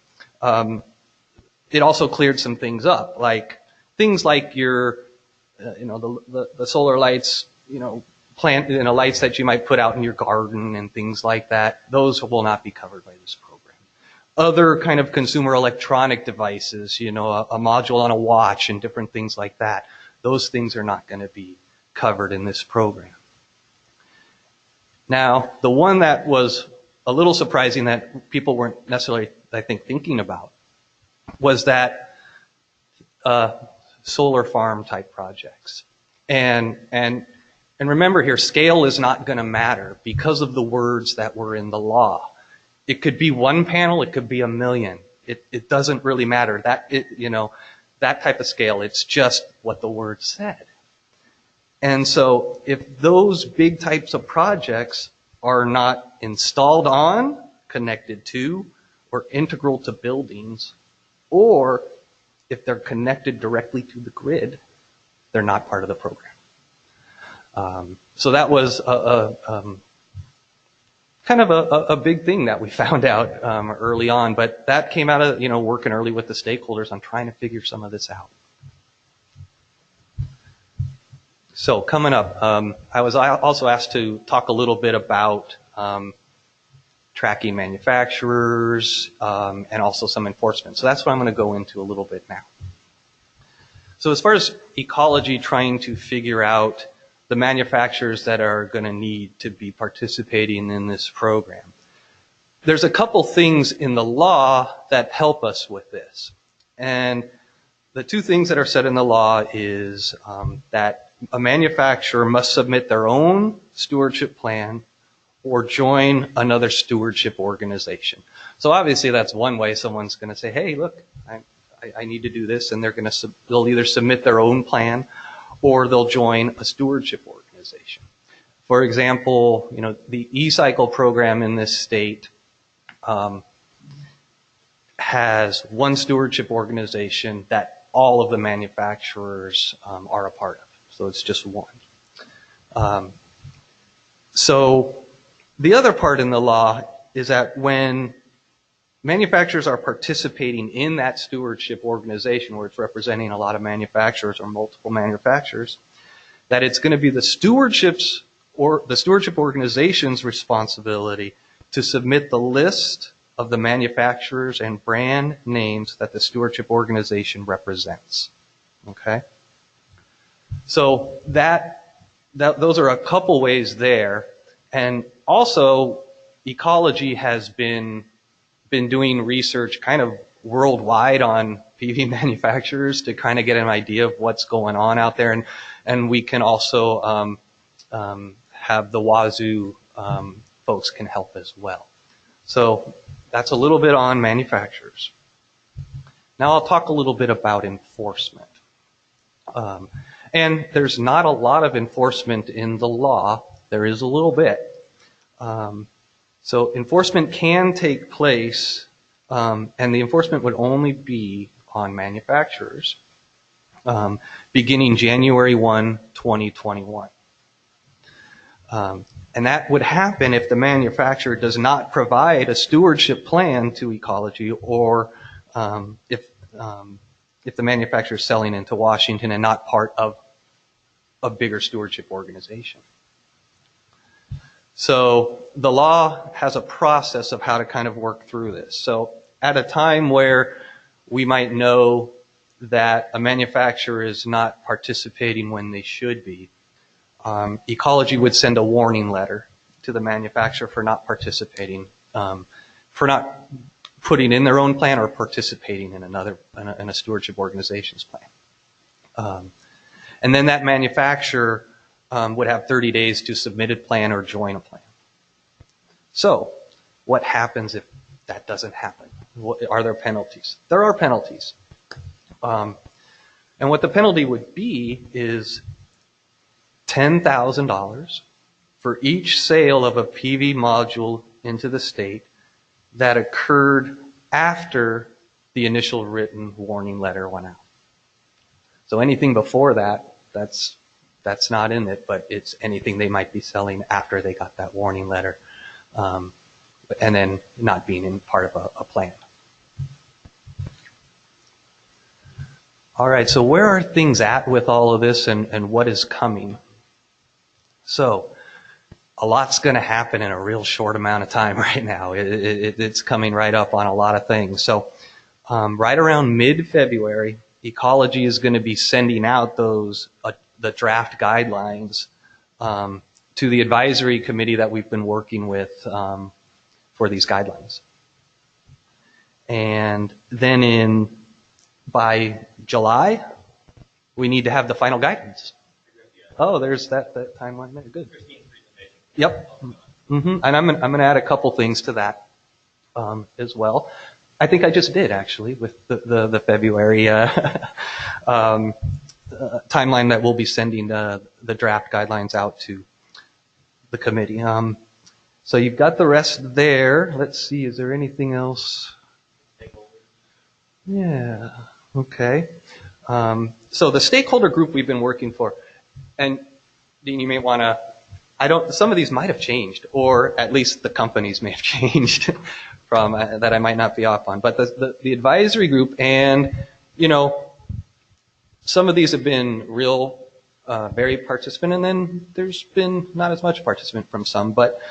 it also cleared some things up, like things like your, the solar lights, lights that you might put out in your garden and things like that. Those will not be covered by this program. Other kind of consumer electronic devices, a module on a watch and different things like that. Those things are not going to be covered in this program. Now, the one that was a little surprising that people weren't necessarily, I think, thinking about was that solar farm type projects. And remember here, scale is not going to matter because of the words that were in the law. It could be one panel, it could be 1 million. It doesn't really matter. That type of scale, it's just what the word said. And so if those big types of projects are not installed on, connected to, or integral to buildings, or if they're connected directly to the grid, they're not part of the program. So that was kind of a big thing that we found out early on, but that came out of working early with the stakeholders on trying to figure some of this out. So coming up, I was also asked to talk a little bit about tracking manufacturers and also some enforcement. So that's what I'm going to go into a little bit now. So as far as ecology trying to figure out the manufacturers that are going to need to be participating in this program, there's a couple things in the law that help us with this. And the two things that are said in the law is that a manufacturer must submit their own stewardship plan or join another stewardship organization. So obviously that's one way someone's going to say, hey, look, I need to do this, and they'll either submit their own plan or they'll join a stewardship organization. For example, the e-cycle program in this state has one stewardship organization that all of the manufacturers are a part of. So it's just one. So the other part in the law is that when manufacturers are participating in that stewardship organization, where it's representing a lot of manufacturers or multiple manufacturers, that it's going to be the stewardship organization's responsibility to submit the list of the manufacturers and brand names that the stewardship organization represents. Okay? So those are a couple ways there. And also, Ecology has been doing research kind of worldwide on PV manufacturers to kind of get an idea of what's going on out there. And we can also have the Wazoo folks can help as well. So that's a little bit on manufacturers. Now I'll talk a little bit about enforcement. And there's not a lot of enforcement in the law. There is a little bit. So enforcement can take place, and the enforcement would only be on manufacturers, beginning January 1, 2021. And that would happen if the manufacturer does not provide a stewardship plan to Ecology, or if the manufacturer is selling into Washington and not part of a bigger stewardship organization. So the law has a process of how to kind of work through this. So at a time where we might know that a manufacturer is not participating when they should be, Ecology would send a warning letter to the manufacturer for not participating, for not putting in their own plan or participating in in a stewardship organization's plan. And then that manufacturer would have 30 days to submit a plan or join a plan. So what happens if that doesn't happen? Are there penalties? There are penalties. And what the penalty would be is $10,000 for each sale of a PV module into the state that occurred after the initial written warning letter went out. So anything before that, that's not in it, but it's anything they might be selling after they got that warning letter, and then not being in part of a plan. All right, so where are things at with all of this, and what is coming? So a lot's going to happen in a real short amount of time right now. It's coming right up on a lot of things. So right around mid-February, Ecology is going to be sending out the draft guidelines to the advisory committee that we've been working with for these guidelines. And then by July, we need to have the final guidance. Oh, there's that timeline there. Good. Yep. And I'm going to add a couple things to that as well. I think I just did, actually, with the February timeline that we'll be sending the draft guidelines out to the committee. So you've got the rest there. Let's see, is there anything else? Yeah, okay. So the stakeholder group we've been working for, and Dean, you may want to, some of these might have changed, or at least the companies may have changed from that I might not be off on. But the advisory group, and, some of these have been real, very participant, and then there's been not as much participant from some, but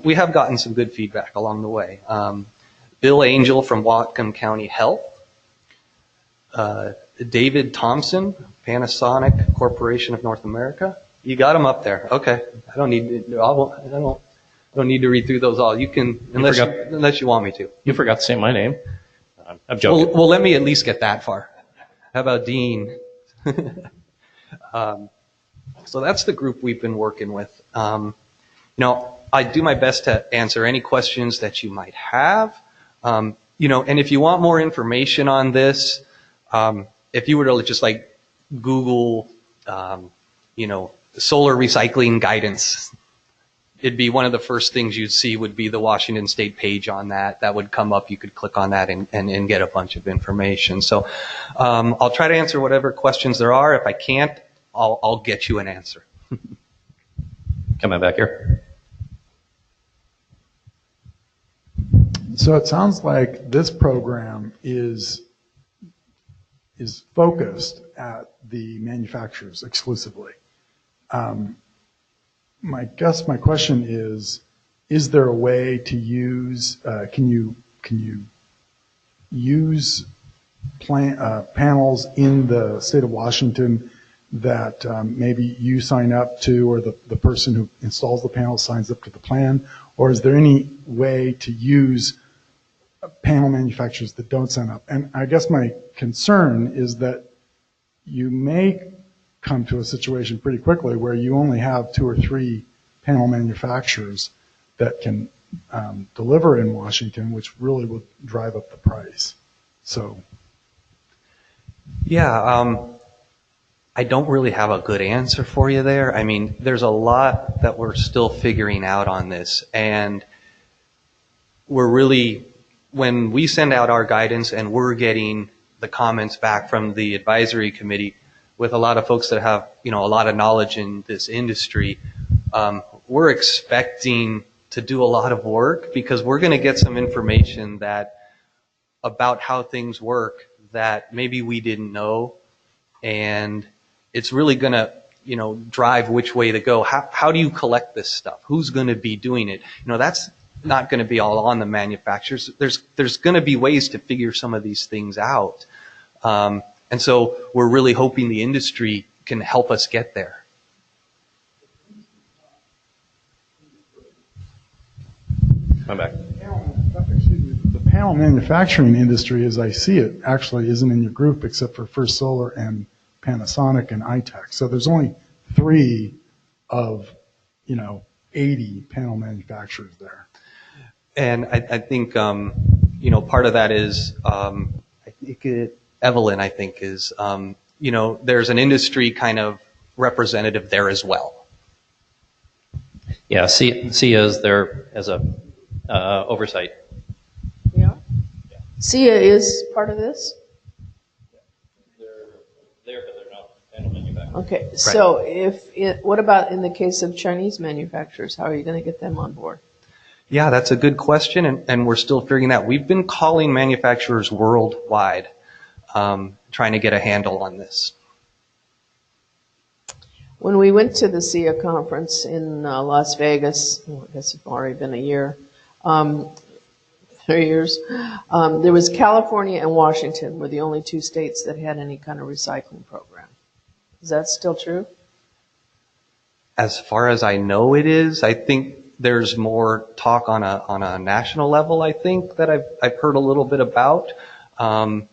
we have gotten some good feedback along the way. Bill Angel from Whatcom County Health, David Thompson, Panasonic Corporation of North America. You got them up there. Okay. I don't need to read through those all. You can, unless you want me to. You forgot to say my name. I'm joking. Well, let me at least get that far. How about Dean? So that's the group we've been working with. I do my best to answer any questions that you might have. And if you want more information on this, if you were to just like Google, solar recycling guidance, it'd be one of the first things you'd see would be the Washington State page on that. That would come up. You could click on that and get a bunch of information. So I'll try to answer whatever questions there are. If I can't, I'll get you an answer. Coming back here. So it sounds like this program is focused at the manufacturers exclusively. My question is there a way to use, can you can you use panels in the state of Washington that maybe you sign up to, or the person who installs the panel signs up to the plan? Or is there any way to use panel manufacturers that don't sign up? And I guess my concern is that you may come to a situation pretty quickly where you only have 2 or 3 panel manufacturers that can deliver in Washington, which really would drive up the price. So. Yeah, I don't really have a good answer for you there. I mean, there's a lot that we're still figuring out on this, and we're really, when we send out our guidance and we're getting the comments back from the advisory committee with a lot of folks that have, a lot of knowledge in this industry, we're expecting to do a lot of work, because we're going to get some information about how things work that maybe we didn't know, and it's really going to, drive which way to go. How do you collect this stuff? Who's going to be doing it? That's not going to be all on the manufacturers. There's going to be ways to figure some of these things out. And so we're really hoping the industry can help us get there. Come back. The panel manufacturing industry, as I see it, actually isn't in your group except for First Solar and Panasonic and iTech. So there's only 3 of, 80 panel manufacturers there. And I think, part of that is, Evelyn, I think, is, there's an industry kind of representative there as well. Yeah, SIA is there as a oversight. Yeah. SIA is part of this? They're there, but they're not panel manufacturers. Okay, Right. so what about in the case of Chinese manufacturers? How are you going to get them on board? Yeah, that's a good question, and we're still figuring that. We've been calling manufacturers worldwide, trying to get a handle on this. When we went to the SIA conference in Las Vegas, I guess it's already been a year, 3 years, there was California and Washington were the only 2 states that had any kind of recycling program. Is that still true? As far as I know, it is. I think there's more talk on a national level, I think, that I've heard a little bit about. But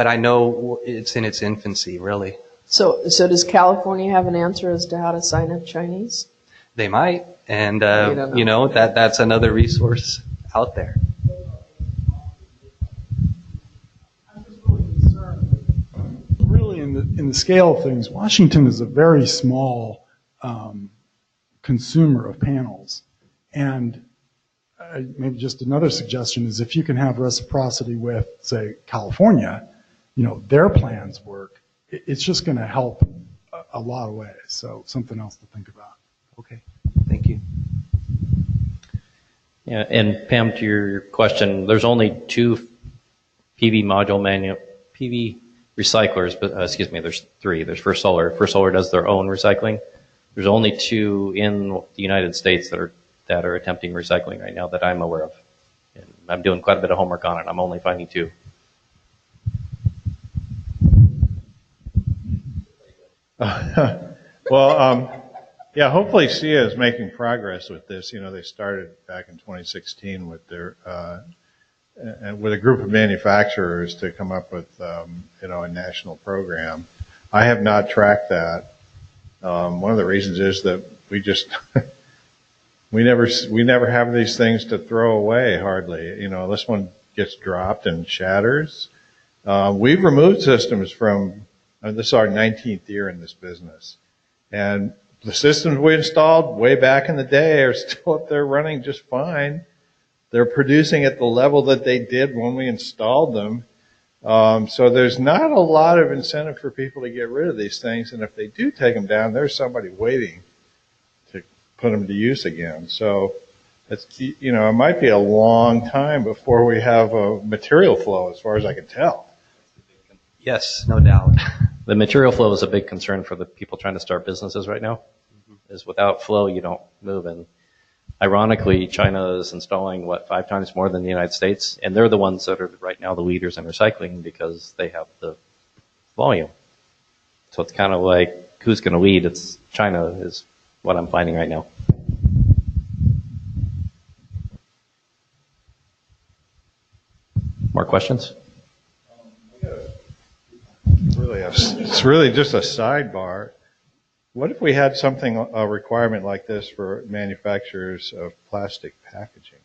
I know it's in its infancy, really. So does California have an answer as to how to sign up Chinese? They might, and know. that's another resource out there. Really, in the scale of things, Washington is a very small consumer of panels, and maybe just another suggestion is if you can have reciprocity with, say, California, their plans work. It's just going to help a lot of ways. So something else to think about. Okay, thank you. Yeah, and Pam, to your question, there's only 2 PV recyclers, but there's 3. There's First Solar. First Solar does their own recycling. There's only 2 in the United States that are attempting recycling right now that I'm aware of. And I'm doing quite a bit of homework on it. I'm only finding 2. Well, yeah, hopefully SIA is making progress with this. They started back in 2016 with their with a group of manufacturers to come up with a national program. I have not tracked that. One of the reasons is that we just we never have these things to throw away hardly. This one gets dropped and shatters. We've removed systems from. This is our 19th year in this business. And the systems we installed way back in the day are still up there running just fine. They're producing at the level that they did when we installed them. So there's not a lot of incentive for people to get rid of these things. And if they do take them down, there's somebody waiting to put them to use again. So it's, it might be a long time before we have a material flow, as far as I can tell. Yes, no doubt. The material flow is a big concern for the people trying to start businesses right now. Is without flow, you don't move. And Ironically, China is installing, 5 times more than the United States, and they're the ones that are right now the leaders in recycling because they have the volume. So it's kind of like, who's going to lead? It's China is what I'm finding right now. More questions? It's really just a sidebar. What if we had something, a requirement like this for manufacturers of plastic packaging?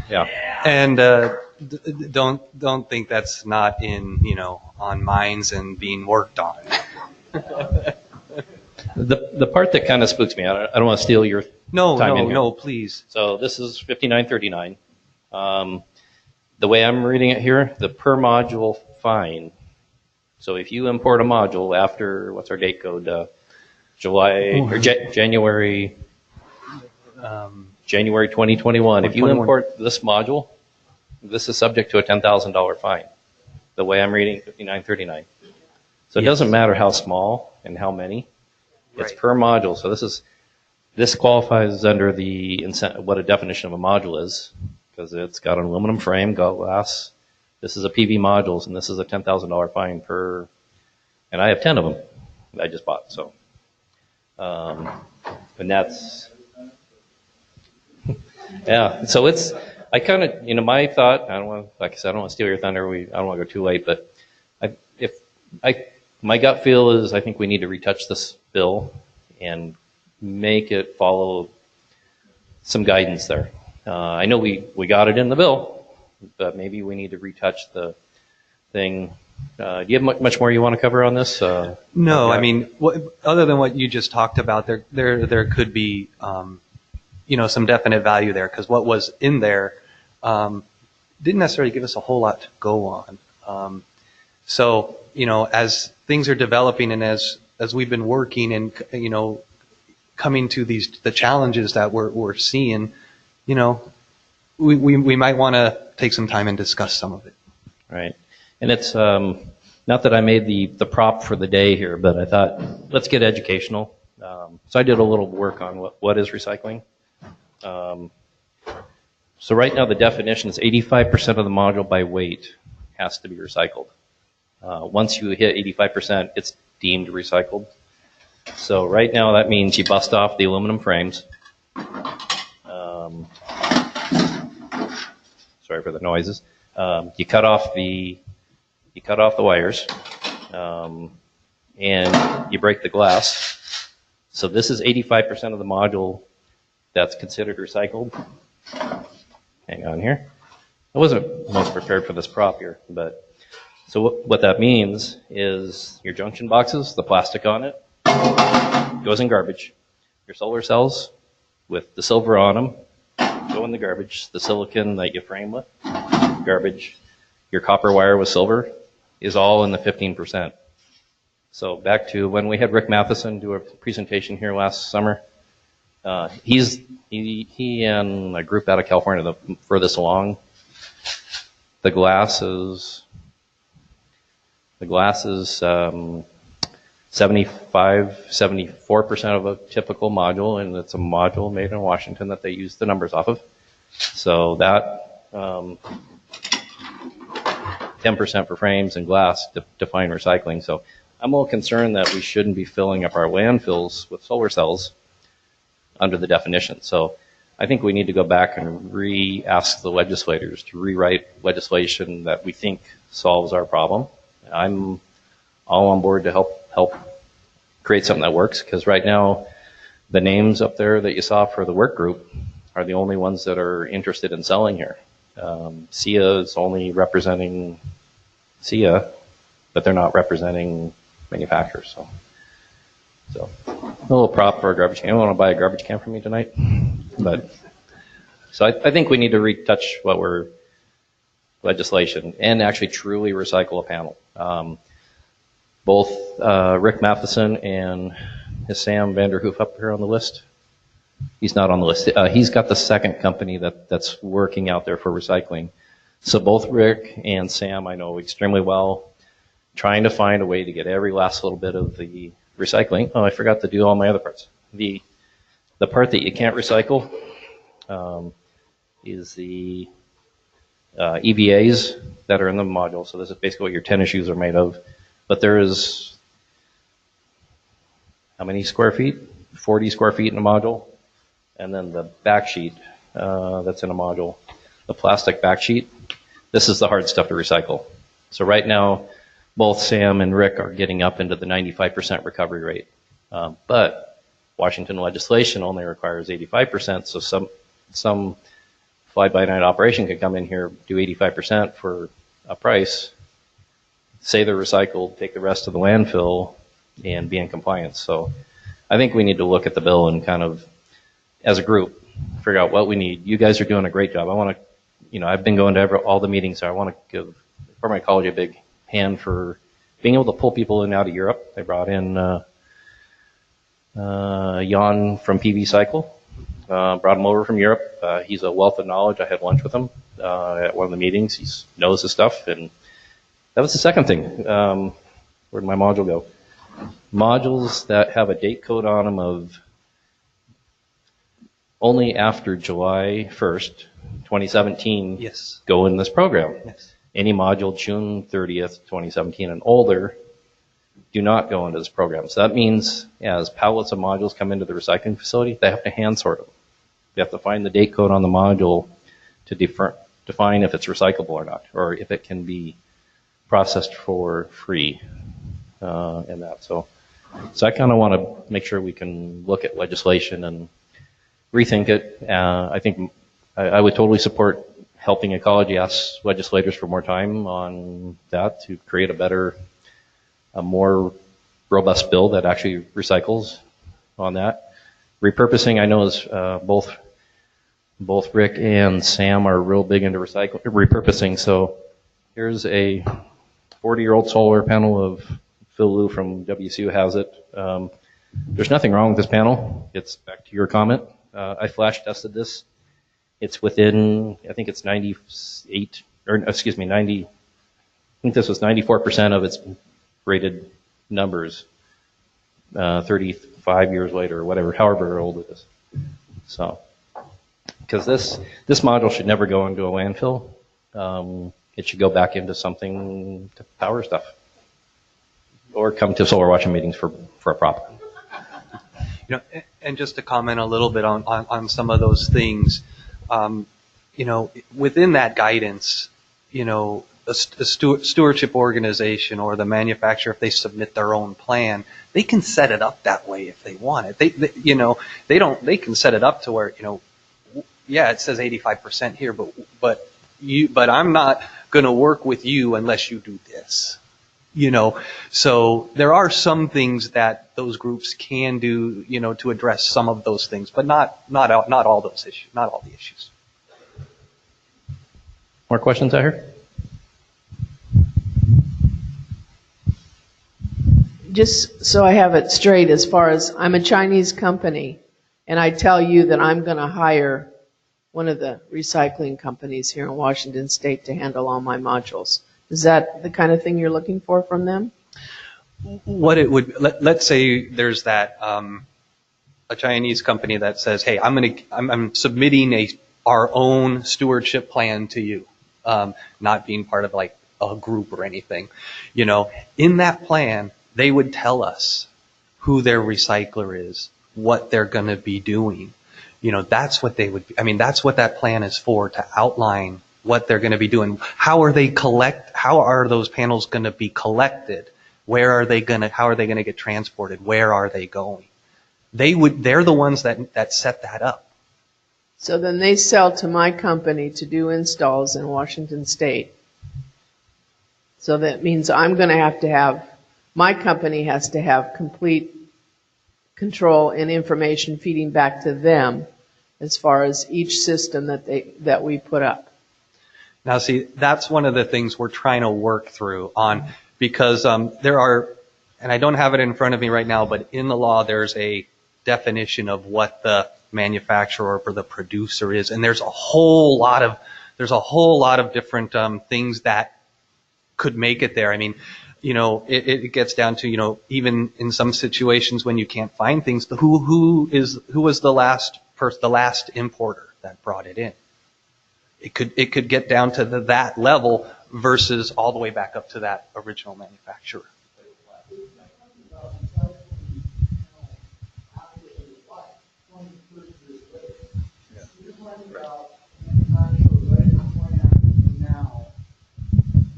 Yeah. And don't think that's not in, on minds and being worked on. The part that kind of spooks me, I don't want to steal your time in here. No, please. So this is 5939. The way I'm reading it here, the per module fine. So if you import a module after, what's our date code? January 2021. If you import this module, this is subject to a $10,000 fine. The way I'm reading 5939. So it doesn't matter how small and how many. It's per module. So this qualifies under the what a definition of a module is, because it's got an aluminum frame, glass. This is a PV modules, and this is a $10,000 fine per. And I have 10 of them that I just bought. So, and that's yeah. So I kind of, my thought. I don't want, like I said, I don't want to steal your thunder. I don't want to go too late, but my gut feel is I think we need to retouch this bill and make it follow some guidance there. I know we got it in the bill, but maybe we need to retouch the thing. Do you have much more you want to cover on this? No, I mean, other than what you just talked about, there could be, some definite value there, because what was in there didn't necessarily give us a whole lot to go on. So, as things are developing and as we've been working and, coming to the challenges that we're seeing, we might want to take some time and discuss some of it. Right. And it's not that I made the prop for the day here, but I thought, let's get educational. So I did a little work on what is recycling. So right now the definition is 85% of the module by weight has to be recycled. Once you hit 85%, it's deemed recycled. So right now that means you bust off the aluminum frames. Sorry for the noises. You cut off the wires, and you break the glass. So this is 85% of the module that's considered recycled. Hang on here. I wasn't most prepared for this prop here, but so what that means is your junction boxes, the plastic on it, goes in garbage. Your solar cells with the silver on them go in the garbage. The silicon that you frame with, garbage. Your copper wire with silver is all in the 15%. So back to when we had Rick Matheson do a presentation here last summer. He and a group out of California, the furthest along. The glass is 74% of a typical module, and it's a module made in Washington that they use the numbers off of. So that 10% for frames and glass define recycling. So I'm a little concerned that we shouldn't be filling up our landfills with solar cells under the definition. So I think we need to go back and ask the legislators to rewrite legislation that we think solves our problem. I'm all on board to help create something that works, because right now the names up there that you saw for the work group are the only ones that are interested in selling here. SIA is only representing SIA, but they're not representing manufacturers. So a little prop for a garbage can. I want to buy a garbage can from me tonight. But so I think we need to retouch what we're legislation and actually truly recycle a panel. Both Rick Matheson and is Sam Vanderhoof up here on the list? He's not on the list. He's got the second company that's working out there for recycling. So both Rick and Sam I know extremely well, trying to find a way to get every last little bit of the recycling. Oh, I forgot to do all my other parts. The The part that you can't recycle is the EVAs that are in the module. So this is basically what your tennis shoes are made of. But there is, how many square feet? 40 square feet in a module. And then the back sheet that's in a module, the plastic back sheet, this is the hard stuff to recycle. So right now, both Sam and Rick are getting up into the 95% recovery rate. But Washington legislation only requires 85%, so some fly-by-night operation could come in here, do 85% for a price, say they're recycled, take the rest to the landfill, and be in compliance. So I think we need to look at the bill and kind of, as a group, figure out what we need. You guys are doing a great job. I want to, I've been going to all the meetings, so I want to give Department of Ecology a big hand for being able to pull people in and out of Europe. They brought in Jan from PV Cycle, brought him over from Europe. He's a wealth of knowledge. I had lunch with him at one of the meetings. He knows the stuff. And that was the second thing. Where'd my module go? Modules that have a date code on them of only after July 1st, 2017, yes, go in this program. Yes. Any module June 30th, 2017 and older do not go into this program. So that means as pallets of modules come into the recycling facility, they have to hand sort them. They have to find the date code on the module to define if it's recyclable or not, or if it can be processed for free and that. So I kind of want to make sure we can look at legislation and rethink it. I think I would totally support helping ecology ask legislators for more time on that to create a more robust bill that actually recycles on that. Repurposing, I know, is both Rick and Sam are real big into repurposing. So here's a 40-year-old solar panel of Phil Liu from WCU has it. There's nothing wrong with this panel. It's back to your comment. I flash tested this. It's within, I think it's 90, I think this was 94% of its rated numbers 35 years later or whatever, however old it is. So, because this module should never go into a landfill. It should go back into something to power stuff or come to solar watching meetings for a prop. And just to comment a little bit on some of those things, within that guidance, a stewardship organization or the manufacturer, if they submit their own plan, they can set it up that way if they want it. They can set it up to where, it says 85% here, but I'm not going to work with you unless you do this. So there are some things that those groups can do, to address some of those things, but not all those issues, not all the issues. More questions out here? Just so I have it straight, as far as I'm a Chinese company and I tell you that I'm going to hire one of the recycling companies here in Washington State to handle all my modules. Is that the kind of thing you're looking for from them? What it would, let's say there's that, a Chinese company that says, hey, I'm submitting our own stewardship plan to you, not being part of like a group or anything. In that plan, they would tell us who their recycler is, what they're going to be doing. That's what they would, that's what that plan is for, to outline what they're going to be doing. How are those panels going to be collected? How are they going to get transported? Where are they going? They're the ones that set that up. So then they sell to my company to do installs in Washington State. So that means I'm going to have, my company has to have complete control and information feeding back to them as far as each system that we put up. Now, see, that's one of the things we're trying to work through on, because there are, and I don't have it in front of me right now, but in the law there's a definition of what the manufacturer or the producer is, and there's a whole lot of different things that could make it there. it gets down to, even in some situations when you can't find things, who was the last importer that brought it in? It could get down to that level versus all the way back up to that original manufacturer.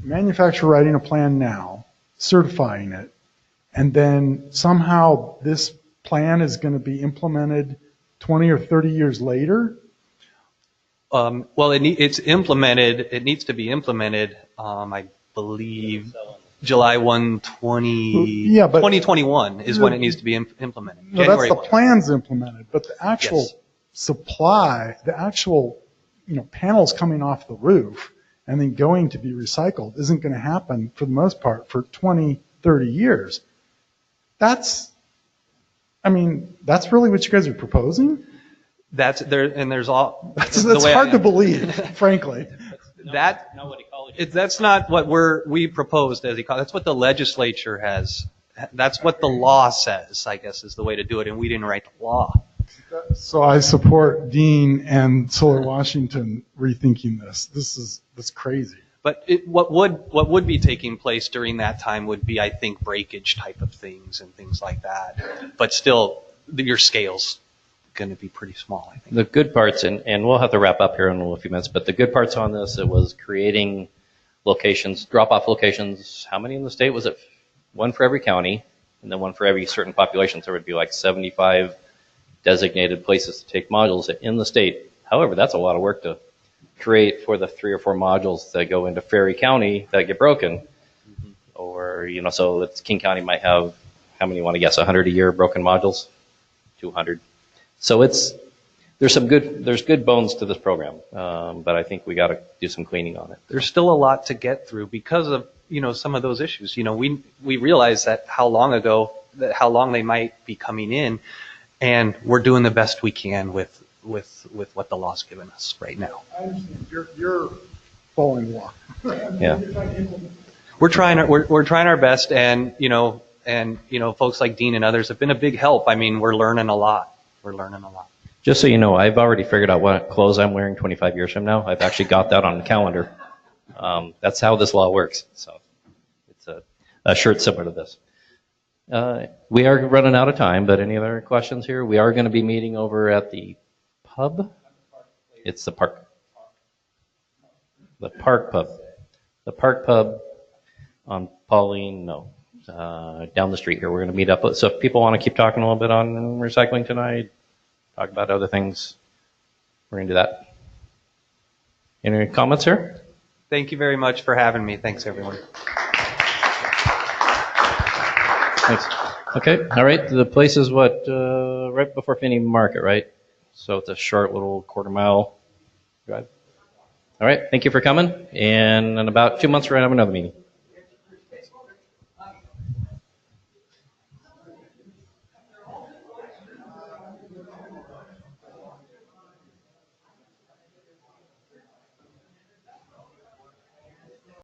Manufacturer writing a plan now, certifying it, and then somehow this plan is going to be implemented 20 or 30 years later? Well, it's implemented. It needs to be implemented. I believe July 1, 2021 is when it needs to be implemented. No, that's the plan's implemented, but the actual supply, the actual panels coming off the roof and then going to be recycled isn't going to happen for the most part for 20, 30 years. That's really what you guys are proposing? That's there, and there's all. That's hard to believe, frankly. That's not what we proposed as ecology. That's what the legislature has. That's what the law says, I guess, is the way to do it, and we didn't write the law. So I support Dean and Solar Washington rethinking this. That's crazy. But what would be taking place during that time would be, I think, breakage type of things and things like that. But still, your scale's going to be pretty small, I think. The good parts, and we'll have to wrap up here in a few minutes, but the good parts on this, it was creating locations, drop-off locations. How many in the state? Was it one for every county and then one for every certain population? So there would be like 75 designated places to take modules in the state. However, that's a lot of work to create for the 3 or 4 modules that go into Ferry County that get broken. Mm-hmm. Or, so it's King County might have, how many you want to guess, 100 a year broken modules? 200. So there's good bones to this program, but I think we got to do some cleaning on it. There's still a lot to get through because of some of those issues. We realize that how long they might be coming in, and we're doing the best we can with what the law's given us right now. I understand. You're following the law. Yeah. We're trying our best, and folks like Dean and others have been a big help. We're learning a lot. Just so you know, I've already figured out what clothes I'm wearing 25 years from now. I've actually got that on the calendar. That's how this law works. So it's a shirt similar to this. We are running out of time, but any other questions here? We are going to be meeting over at the pub. It's the park. The park pub. The park pub on Pauline, down the street here. We're going to meet up. So if people want to keep talking a little bit on recycling tonight, talk about other things, we're going to do that. Any comments here? Thank you very much for having me. Thanks, everyone. Thanks. Okay. All right. The place is right before Finney Market, right? So it's a short little quarter-mile drive. All right. Thank you for coming. And in about 2 months, we're going to have another meeting.